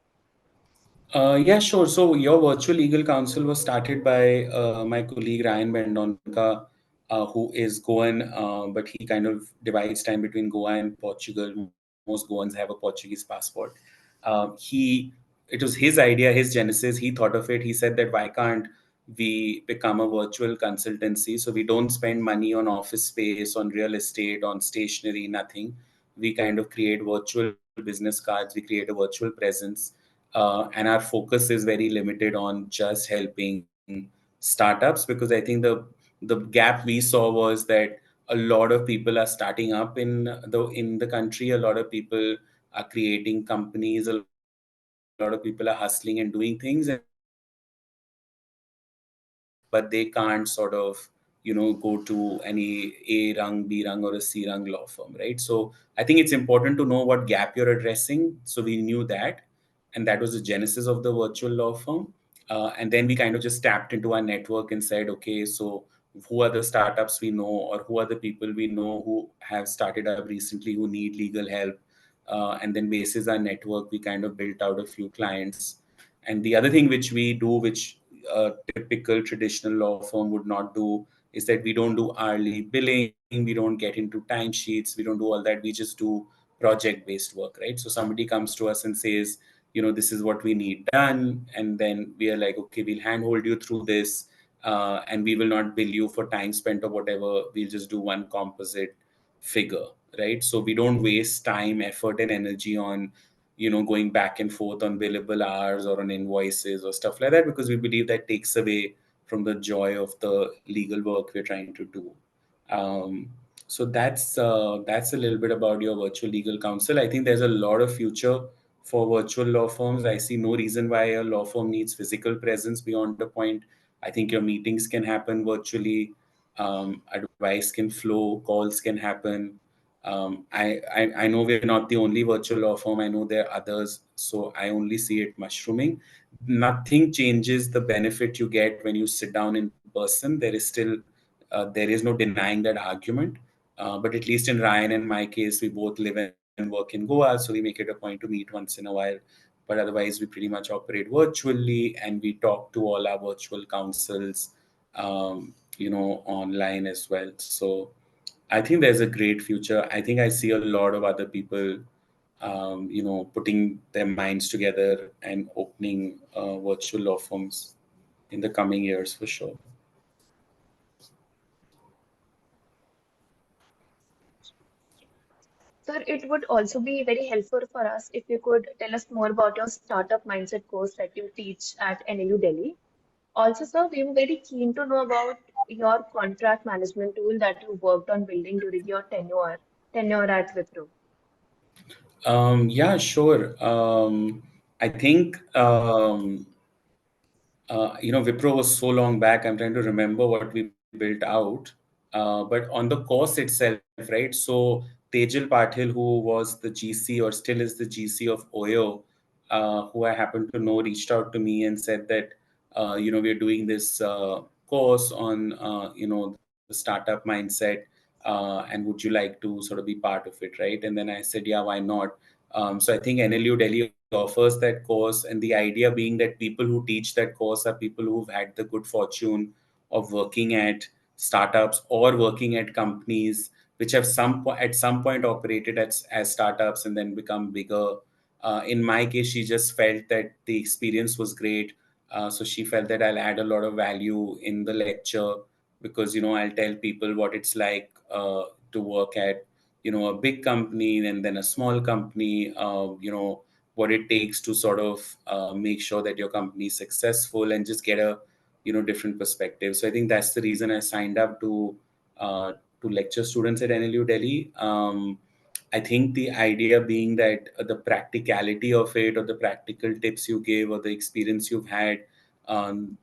Yeah, sure. So your virtual legal counsel was started by my colleague Ryan Mendonca, who is Goan, but he kind of divides time between Goa and Portugal. Most Goans have a Portuguese passport. It was his idea, his genesis. He thought of it. He said that why can't we become a virtual consultancy? So we don't spend money on office space, on real estate, on stationery, nothing. We kind of create virtual business cards. We create a virtual presence, and our focus is very limited on just helping startups, because I think the gap we saw was that a lot of people are starting up in the country. A lot of people are creating companies. A lot of people are hustling and doing things, but they can't sort of go to any A rung, B rung, or a C rung law firm, right? So I think it's important to know what gap you're addressing. So we knew that, and that was the genesis of the virtual law firm. And then we kind of just tapped into our network and said, okay, so who are the startups we know, or who are the people we know who have started up recently who need legal help? And then basis our network, we kind of built out a few clients. And the other thing which we do, which a typical traditional law firm would not do, is that we don't do hourly billing, we don't get into timesheets, we don't do all that. We just do project based work, right? So somebody comes to us and says, this is what we need done, and then we are like, okay, we'll handhold you through this, and we will not bill you for time spent or whatever. We'll just do one composite figure, right? So we don't waste time, effort, and energy on going back and forth on billable hours or on invoices or stuff like that, because we believe that takes away from the joy of the legal work we're trying to do. um, so that's a little bit about your virtual legal counsel. I think there's a lot of future for virtual law firms. I see no reason why a law firm needs physical presence beyond a point. I think your meetings can happen virtually. Advice can flow, calls can happen. I know we're not the only virtual law firm. I know there are others, so I only see it mushrooming. Nothing changes the benefit you get when you sit down in person. There is no denying that argument. But at least in Ryan and my case, we both live and work in Goa, so we make it a point to meet once in a while. But otherwise, we pretty much operate virtually, and we talk to all our virtual counsels, online as well. So I think there's a great future. I think I see a lot of other people, putting their minds together and opening virtual law firms in the coming years for sure. Sir, it would also be very helpful for us if you could tell us more about your startup mindset course that you teach at NLU Delhi. Also, sir, we were very keen to know about your contract management tool that you worked on building during your tenure at Wipro. Yeah, sure. I think Wipro was so long back. I'm trying to remember what we built out. But on the course itself, right? So Tejal Patil, who was the GC or still is the GC of OYO, who I happen to know, reached out to me and said that we are doing this course on the startup mindset, and would you like to sort of be part of it, right? And then I said, yeah, why not? So I think NLU Delhi offers that course, and the idea being that people who teach that course are people who've had the good fortune of working at startups or working at companies which have at some point operated as startups and then become bigger. In my case, she just felt that the experience was great. So she felt that I'll add a lot of value in the lecture because, I'll tell people what it's like to work at, a big company and then a small company, what it takes to sort of make sure that your company is successful and just get a, different perspective. So I think that's the reason I signed up to lecture students at NLU Delhi. I think the idea being that the practicality of it, or the practical tips you give, or the experience you've had,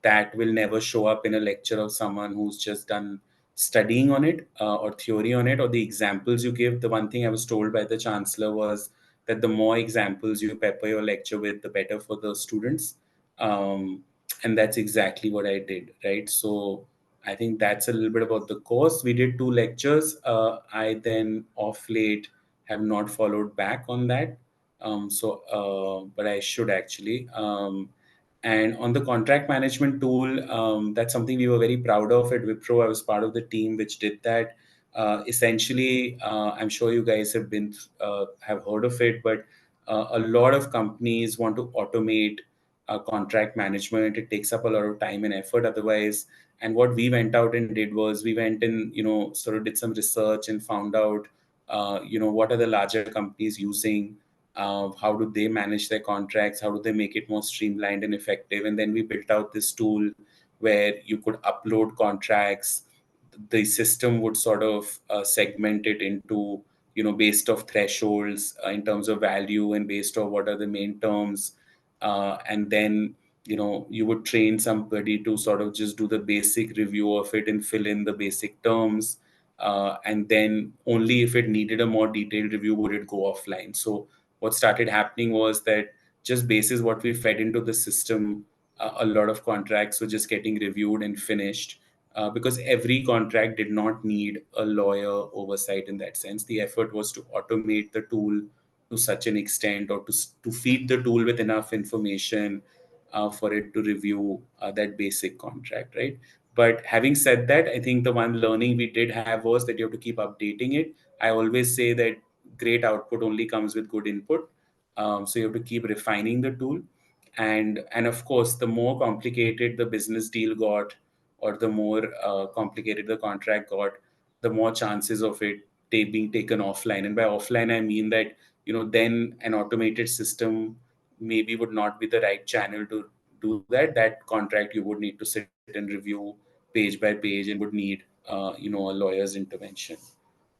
that will never show up in a lecture of someone who's just done studying on it, or theory on it, or the examples you give. The one thing I was told by the chancellor was that the more examples you pepper your lecture with, the better for the students. And that's exactly what I did, right? So I think that's a little bit about the course. We did 2 lectures. I then off late have not followed back on that. But I should actually. And on the contract management tool, that's something we were very proud of at Wipro. I was part of the team which did that. Essentially, I'm sure you guys have heard of it, but a lot of companies want to automate contract management. It takes up a lot of time and effort otherwise. And what we went out and did was we went and sort of did some research and found out what are the larger companies using, how do they manage their contracts, how do they make it more streamlined and effective. And then we built out this tool where you could upload contracts. The system would sort of segment it into, based off thresholds in terms of value and based on what are the main terms. And then you would train somebody to sort of just do the basic review of it and fill in the basic terms, and then only if it needed a more detailed review would it go offline. So what started happening was that just basis what we fed into the system, a lot of contracts were just getting reviewed and finished, because every contract did not need a lawyer oversight. In that sense, the effort was to automate the tool to such an extent, or to feed the tool with enough information for it to review that basic contract, right? But having said that, I think the one learning we did have was that you have to keep updating it. I always say that great output only comes with good input. So you have to keep refining the tool. And of course, the more complicated the business deal got, or the more complicated the contract got, the more chances of it being taken offline. And by offline, I mean that, then an automated system maybe would not be the right channel to do that. That contract you would need to sit and review page by page and would need, a lawyer's intervention.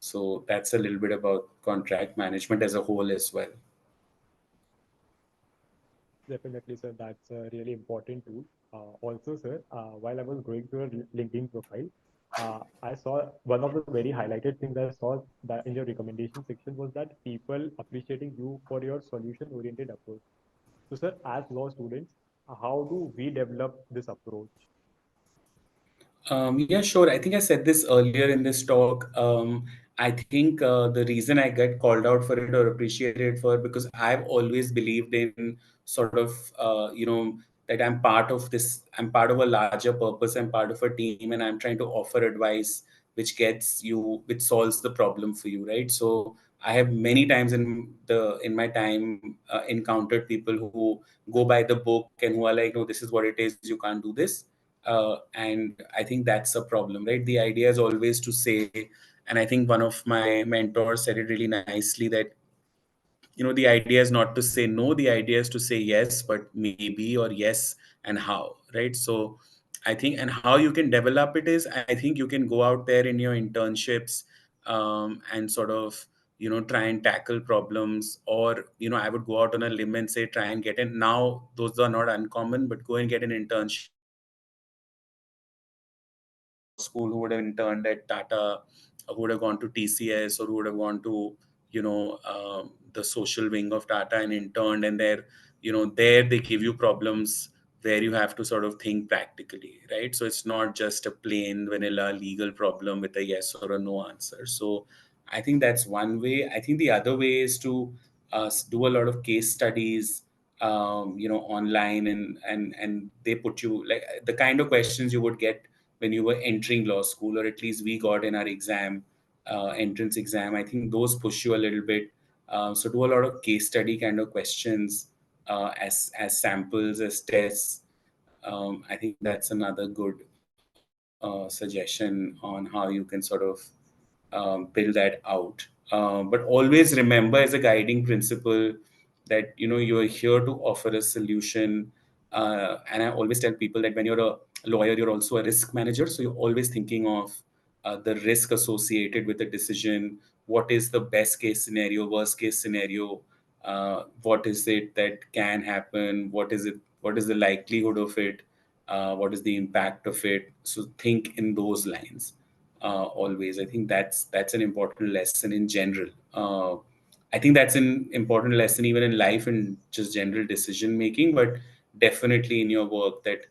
So that's a little bit about contract management as a whole as well. Definitely, sir. That's a really important tool. Also, sir, while I was going through your LinkedIn profile, I saw one of the very highlighted things I saw that in your recommendation section was that people appreciating you for your solution-oriented approach. So, sir, as law students, how do we develop this approach? Yeah, sure. I think I said this earlier in this talk. I think the reason I get called out for it or appreciated for it, because I've always believed in sort of, that I'm part of this, I'm part of a larger purpose, I'm part of a team, and I'm trying to offer advice which solves the problem for you, right? So I have many times in my time encountered people who go by the book and who are like, no, this is what it is, you can't do this. And I think that's a problem, right? The idea is always to say, and I think one of my mentors said it really nicely, that the idea is not to say no, the idea is to say yes, but maybe, or yes and how, right? So I think, and how you can develop it is, I think you can go out there in your internships, and sort of try and tackle problems. Or I would go out on a limb and say try and get in. Now those are not uncommon, but go and get an internship with somebody who would have gone to law school, who would have interned at Tata, who would have gone to TCS, or who would have gone to the social wing of Tata and interned. And there they give you problems where you have to sort of think practically, right? So it's not just a plain vanilla legal problem with a yes or a no answer. So I think that's one way. I think the other way is to do a lot of case studies, online, and they put you like the kind of questions you would get when you were entering law school, or at least we got in our exam, entrance exam. I think those push you a little bit. So do a lot of case study kind of questions as samples, as tests. I think that's another good suggestion on how you can sort of build that out. But always remember as a guiding principle that you are here to offer a solution. And I always tell people that when you're a lawyer, you're also a risk manager. So you're always thinking of the risk associated with the decision. What is the best case scenario, worst case scenario? What is it that can happen? What is it? What is the likelihood of it? What is the impact of it? So think in those lines always. I think that's an important lesson in general. I think that's an important lesson even in life and just general decision making, but definitely in your work, that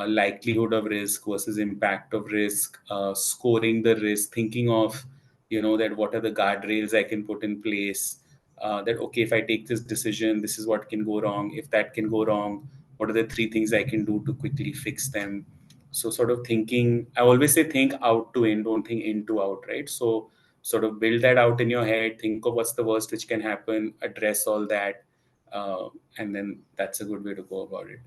likelihood of risk versus impact of risk, scoring the risk, thinking of that what are the guardrails I can put in place. That okay, if I take this decision, this is what can go wrong. If that can go wrong, what are the three things I can do to quickly fix them? So sort of thinking, I always say think out to in, don't think in to out, right? So sort of build that out in your head, think of what's the worst which can happen, address all that, and then that's a good way to go about it.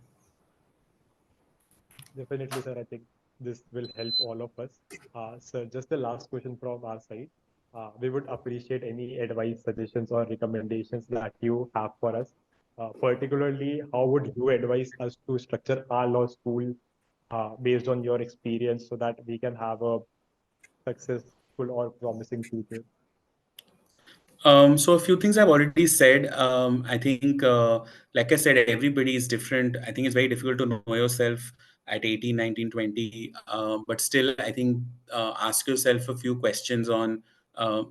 Definitely, sir. I think this will help all of us. Sir, just the last question from our side. We would appreciate any advice, suggestions, or recommendations that you have for us. Particularly, how would you advise us to structure our law school based on your experience so that we can have a successful or promising future? So a few things I've already said. I think, like I said, everybody is different. I think it's very difficult to know yourself at 18, 19, 20. But still, I think ask yourself a few questions on.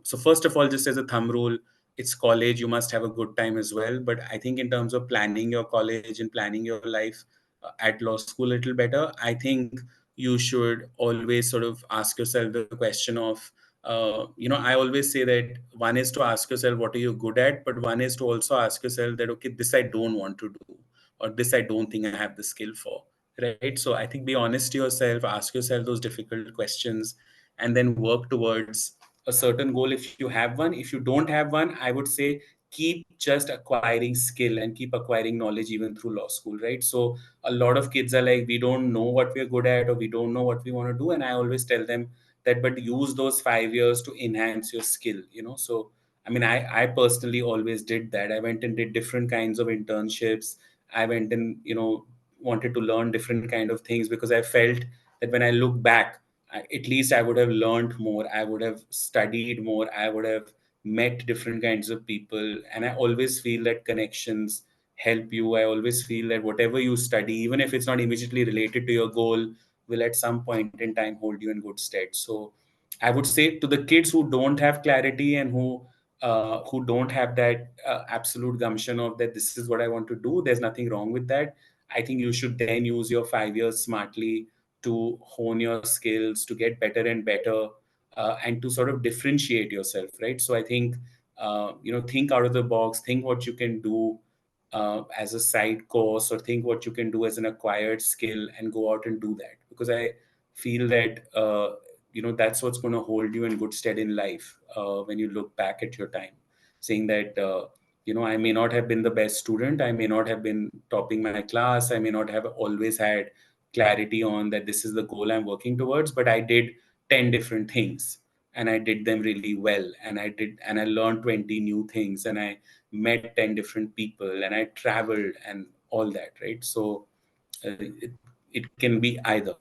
So first of all, just as a thumb rule, it's college. You must have a good time as well. But I think in terms of planning your college and planning your life at law school a little better, I think you should always sort of ask yourself the question of, I always say that one is to ask yourself what are you good at, but one is to also ask yourself that, okay, this I don't want to do, or this I don't think I have the skill for, right? So I think be honest to yourself, ask yourself those difficult questions, and then work towards a certain goal if you have one. If you don't have one, I would say keep just acquiring skill and keep acquiring knowledge even through law school, right? So a lot of kids are like, we don't know what we're good at, or we don't know what we want to do. And I always tell them that, but use those 5 years to enhance your skill. So I mean, I personally always did that. I went and did different kinds of internships. I went and wanted to learn different kind of things, because I felt that when I look back, at least I would have learned more, I would have studied more, I would have met different kinds of people. And I always feel that connections help you. I always feel that whatever you study, even if it's not immediately related to your goal, will at some point in time hold you in good stead. So I would say to the kids who don't have clarity and who don't have that absolute gumption of that this is what I want to do, there's nothing wrong with that. I think you should then use your 5 years smartly to hone your skills, to get better and better, and to sort of differentiate yourself, right? So I think think out of the box, think what you can do as a side course, or think what you can do as an acquired skill, and go out and do that, because I feel that that's what's going to hold you in good stead in life when you look back at your time, saying that I may not have been the best student, I may not have been topping my class, I may not have always had clarity on that this is the goal I'm working towards, but I did 10 different things, and I did them really well, and I learned 20 new things, and I met 10 different people, and I traveled and all that, right? So it can be either.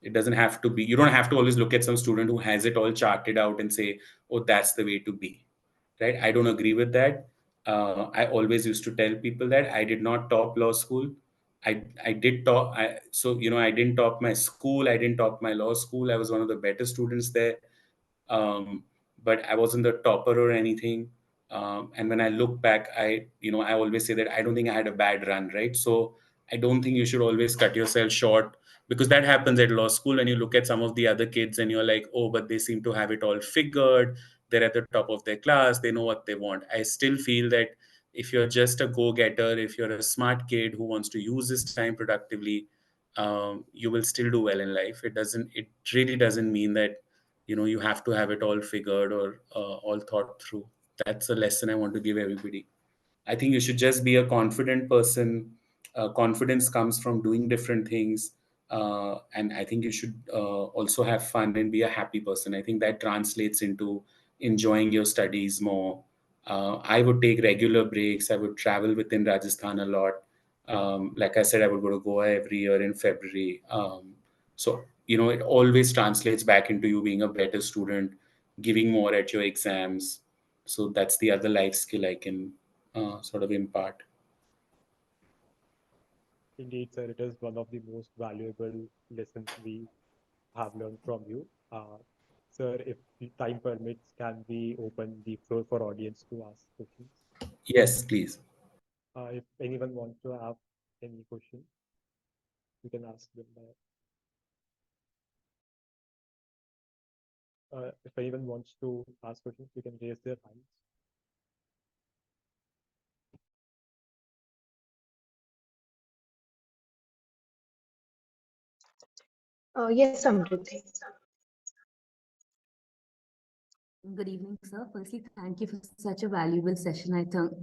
It doesn't have to be, you don't have to always look at some student who has it all charted out and say, oh, that's the way to be, right? I don't agree with that. I always used to tell people that I did not top law school. I did top. I didn't top my school. I didn't top my law school. I was one of the better students there, um, but I wasn't the topper or anything. And when I look back, I always say that I don't think I had a bad run, right? So I don't think you should always cut yourself short, because that happens at law school when you look at some of the other kids and you're like, oh, but they seem to have it all figured. They're at the top of their class. They know what they want. I still feel that if you're just a go-getter, if you're a smart kid who wants to use his time productively, you will still do well in life. It really doesn't mean that, you have to have it all figured or all thought through. That's a lesson I want to give everybody. I think you should just be a confident person. Confidence comes from doing different things. And I think you should also have fun and be a happy person. I think that translates into enjoying your studies more. I would take regular breaks. I would travel within Rajasthan a lot. Like I said, I would go to Goa every year in February. So it always translates back into you being a better student, giving more at your exams. So that's the other life skill I can sort of impart. Indeed, sir, it is one of the most valuable lessons we have learned from you. Sir, if the time permits, can we open the floor for audience to ask questions? Yes, please. If anyone wants to have any question, you can ask them. If anyone wants to ask questions, you can raise their hands. Yes, Samriddhi. Good evening, sir. Firstly, thank you for such a valuable session.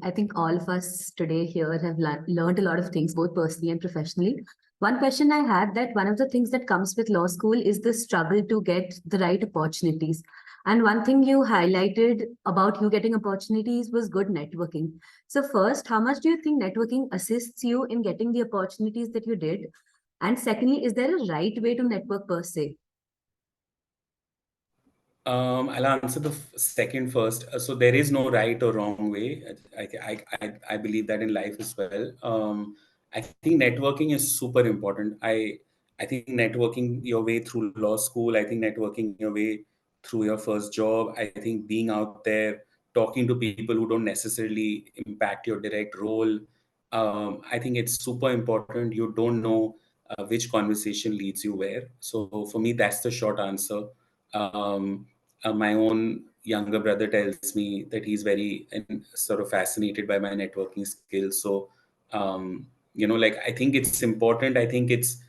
I think all of us today here have learned a lot of things, both personally and professionally. One question I had, that one of the things that comes with law school is the struggle to get the right opportunities. And one thing you highlighted about you getting opportunities was good networking. So first, how much do you think networking assists you in getting the opportunities that you did? And secondly, is there a right way to network per se? I'll answer the second first. So there is no right or wrong way. I believe that in life as well. I think networking is super important. I think networking your way through law school. I think networking your way through your first job. I think being out there talking to people who don't necessarily impact your direct role. I think it's super important. You don't know which conversation leads you where. So for me, that's the short answer. My own younger brother tells me that he's very sort of fascinated by my networking skills. So, like, I think it's important. I think it's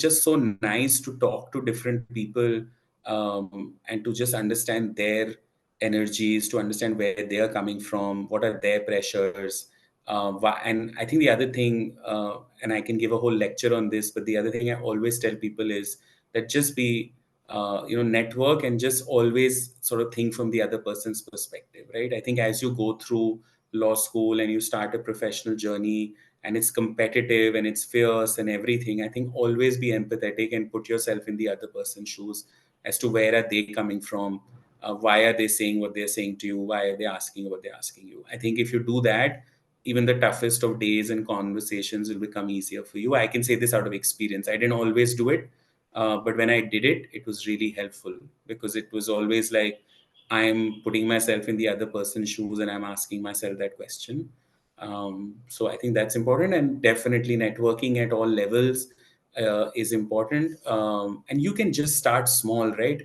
just so nice to talk to different people, and to just understand their energies, to understand where they are coming from, what are their pressures. And I think the other thing, and I can give a whole lecture on this, but the other thing I always tell people is that just be network and just always sort of think from the other person's perspective, right? I think as you go through law school and you start a professional journey and it's competitive and it's fierce and everything, I think always be empathetic and put yourself in the other person's shoes as to where are they coming from, why are they saying what they're saying to you, why are they asking what they're asking you. I think if you do that, even the toughest of days and conversations will become easier for you. I can say this out of experience. I didn't always do it, but when I did it, it was really helpful, because it was always like I'm putting myself in the other person's shoes and I'm asking myself that question. So I think that's important, and definitely networking at all levels is important. And you can just start small, right?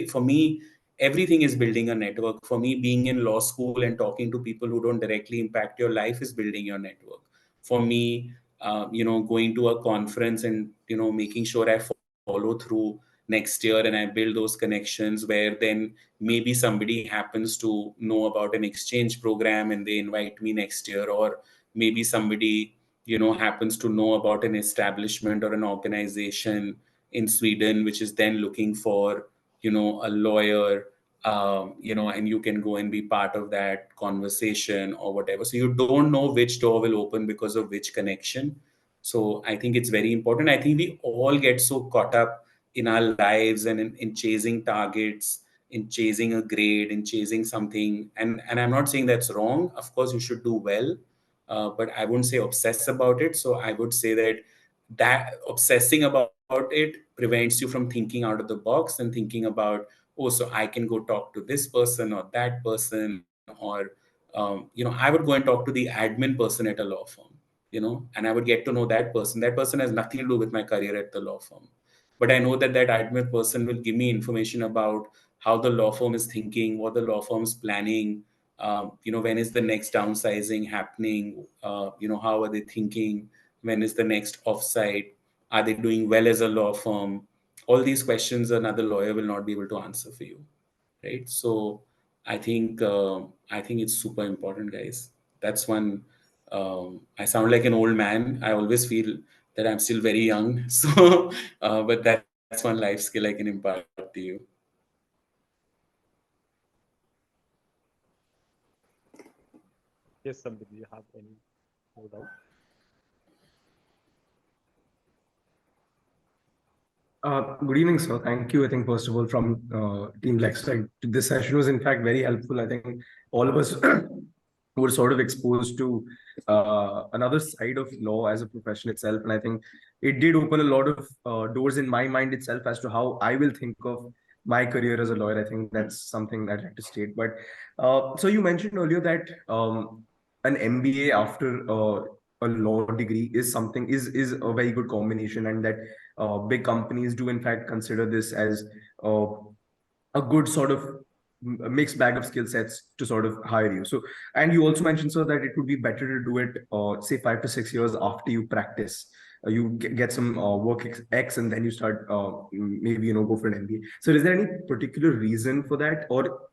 For me, everything is building a network. For me, being in law school and talking to people who don't directly impact your life is building your network. For me, going to a conference and making sure I follow through next year and I build those connections, where then maybe somebody happens to know about an exchange program and they invite me next year, or maybe somebody happens to know about an establishment or an organization in Sweden which is then looking for a lawyer, and you can go and be part of that conversation or whatever. So you don't know which door will open because of which connection. So I think it's very important. I think we all get so caught up in our lives and in chasing targets, in chasing a grade, in chasing something. And I'm not saying that's wrong. Of course, you should do well, but I wouldn't say obsess about it. So I would say that obsessing about it prevents you from thinking out of the box and thinking about, oh, so I can go talk to this person or that person, or I would go and talk to the admin person at a law firm. and I would get to know that person. That person has nothing to do with my career at the law firm. But I know that that ultimate person will give me information about how the law firm is thinking, what the law firm is planning, when is the next downsizing happening, how are they thinking, when is the next offsite, are they doing well as a law firm? All these questions another lawyer will not be able to answer for you, right? So I think it's super important, guys. That's one. I sound like an old man. I always feel that I'm still very young. So, but that's one life skill I can impart to you. Yes, Samir, do you have any more doubt? Good evening, sir. Thank you. I think, first of all, from Team Lextech, this session was in fact very helpful. I think all of us were sort of exposed to another side of law as a profession itself. And I think it did open a lot of doors in my mind itself as to how I will think of my career as a lawyer. I think that's something I'd like to state. But so you mentioned earlier that an MBA after a law degree is a very good combination, and that big companies do in fact consider this as uh, a good sort of mixed bag of skill sets to sort of hire you. So, and you also mentioned, sir, that it would be better to do it, say, 5 to 6 years after you practice. You get some work X, and then you start maybe go for an MBA. So, is there any particular reason for that, or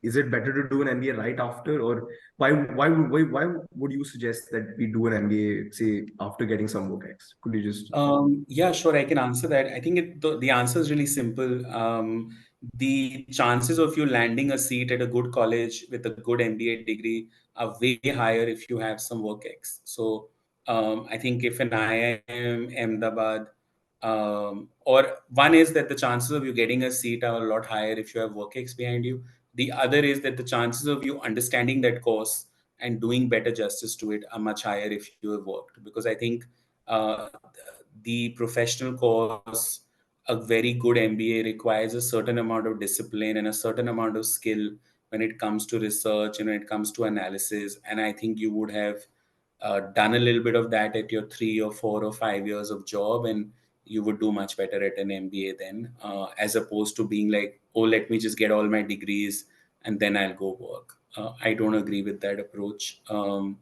is it better to do an MBA right after, or why would you suggest that we do an MBA, say, after getting some work X? Could you just Yeah, sure, I can answer that. I think the answer is really simple. The chances of you landing a seat at a good college with a good MBA degree are way higher if you have some work X. So I think if an IIM, Ahmedabad, or one is that the chances of you getting a seat are a lot higher if you have work X behind you. The other is that the chances of you understanding that course and doing better justice to it are much higher if you have worked. Because I think uh, the professional course, a very good MBA requires a certain amount of discipline and a certain amount of skill when it comes to research and when it comes to analysis. And I think you would have done a little bit of that at your 3 or 4 or 5 years of job, and you would do much better at an MBA then, as opposed to being like, oh, let me just get all my degrees and then I'll go work. I don't agree with that approach. And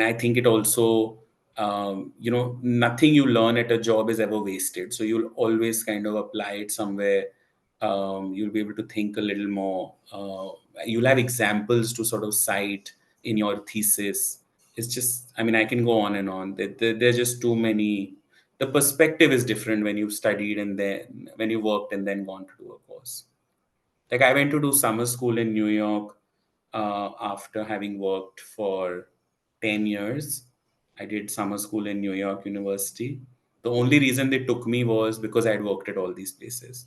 I think it also, nothing you learn at a job is ever wasted. So you'll always kind of apply it somewhere. You'll be able to think a little more. You'll have examples to sort of cite in your thesis. It's just, I mean, I can go on and on. There's just too many. The perspective is different when you've studied and then when you worked and then gone to do a course. Like I went to do summer school in New York after having worked for 10 years. I did summer school in New York University. The only reason they took me was because I'd worked at all these places.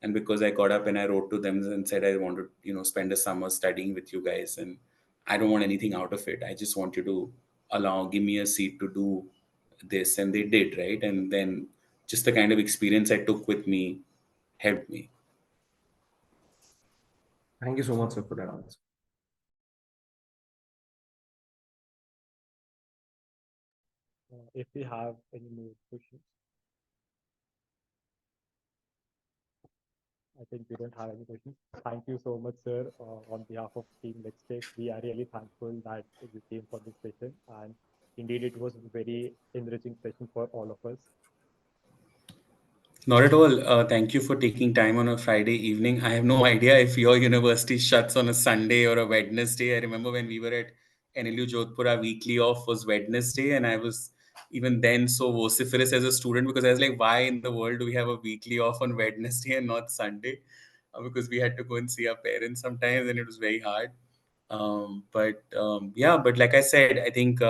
And because I got up and I wrote to them and said, I want to, spend a summer studying with you guys. And I don't want anything out of it. I just want you to give me a seat to do this. And they did, right? And then just the kind of experience I took with me helped me. thank you so much, sir, for that answer. If we have any more questions, I think we don't have any questions. Thank you so much, sir. On behalf of Team Lextech, we are really thankful that you came for this session. And indeed, it was a very enriching session for all of us. Not at all. Thank you for taking time on a Friday evening. I have no idea if your university shuts on a Sunday or a Wednesday. I remember when we were at NLUO Jodhpur, our weekly off was Wednesday, and I was even then so vociferous as a student because I was like, why in the world do we have a weekly off on Wednesday and not Sunday? Because we had to go and see our parents sometimes, and it was very hard. But like I said, I think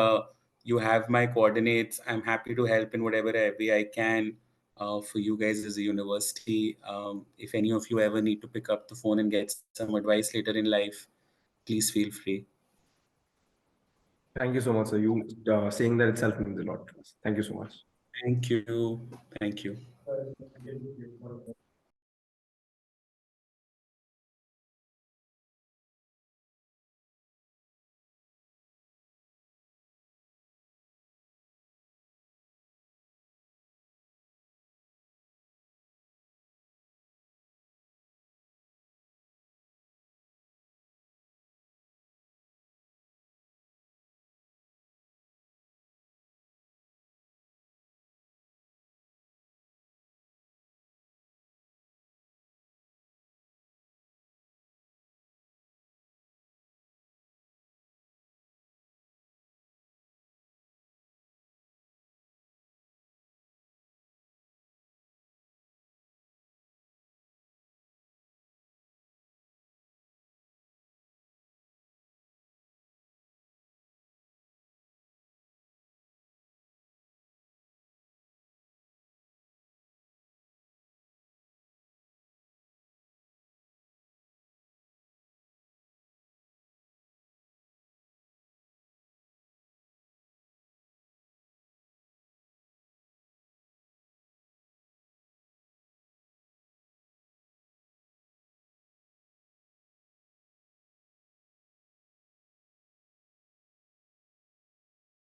you have my coordinates. I'm happy to help in whatever way I can for you guys as a university. If any of you ever need to pick up the phone and get some advice later in life, please feel free. Thank you so much, sir. You saying that itself means a lot to us. Thank you so much. Thank you. Thank you.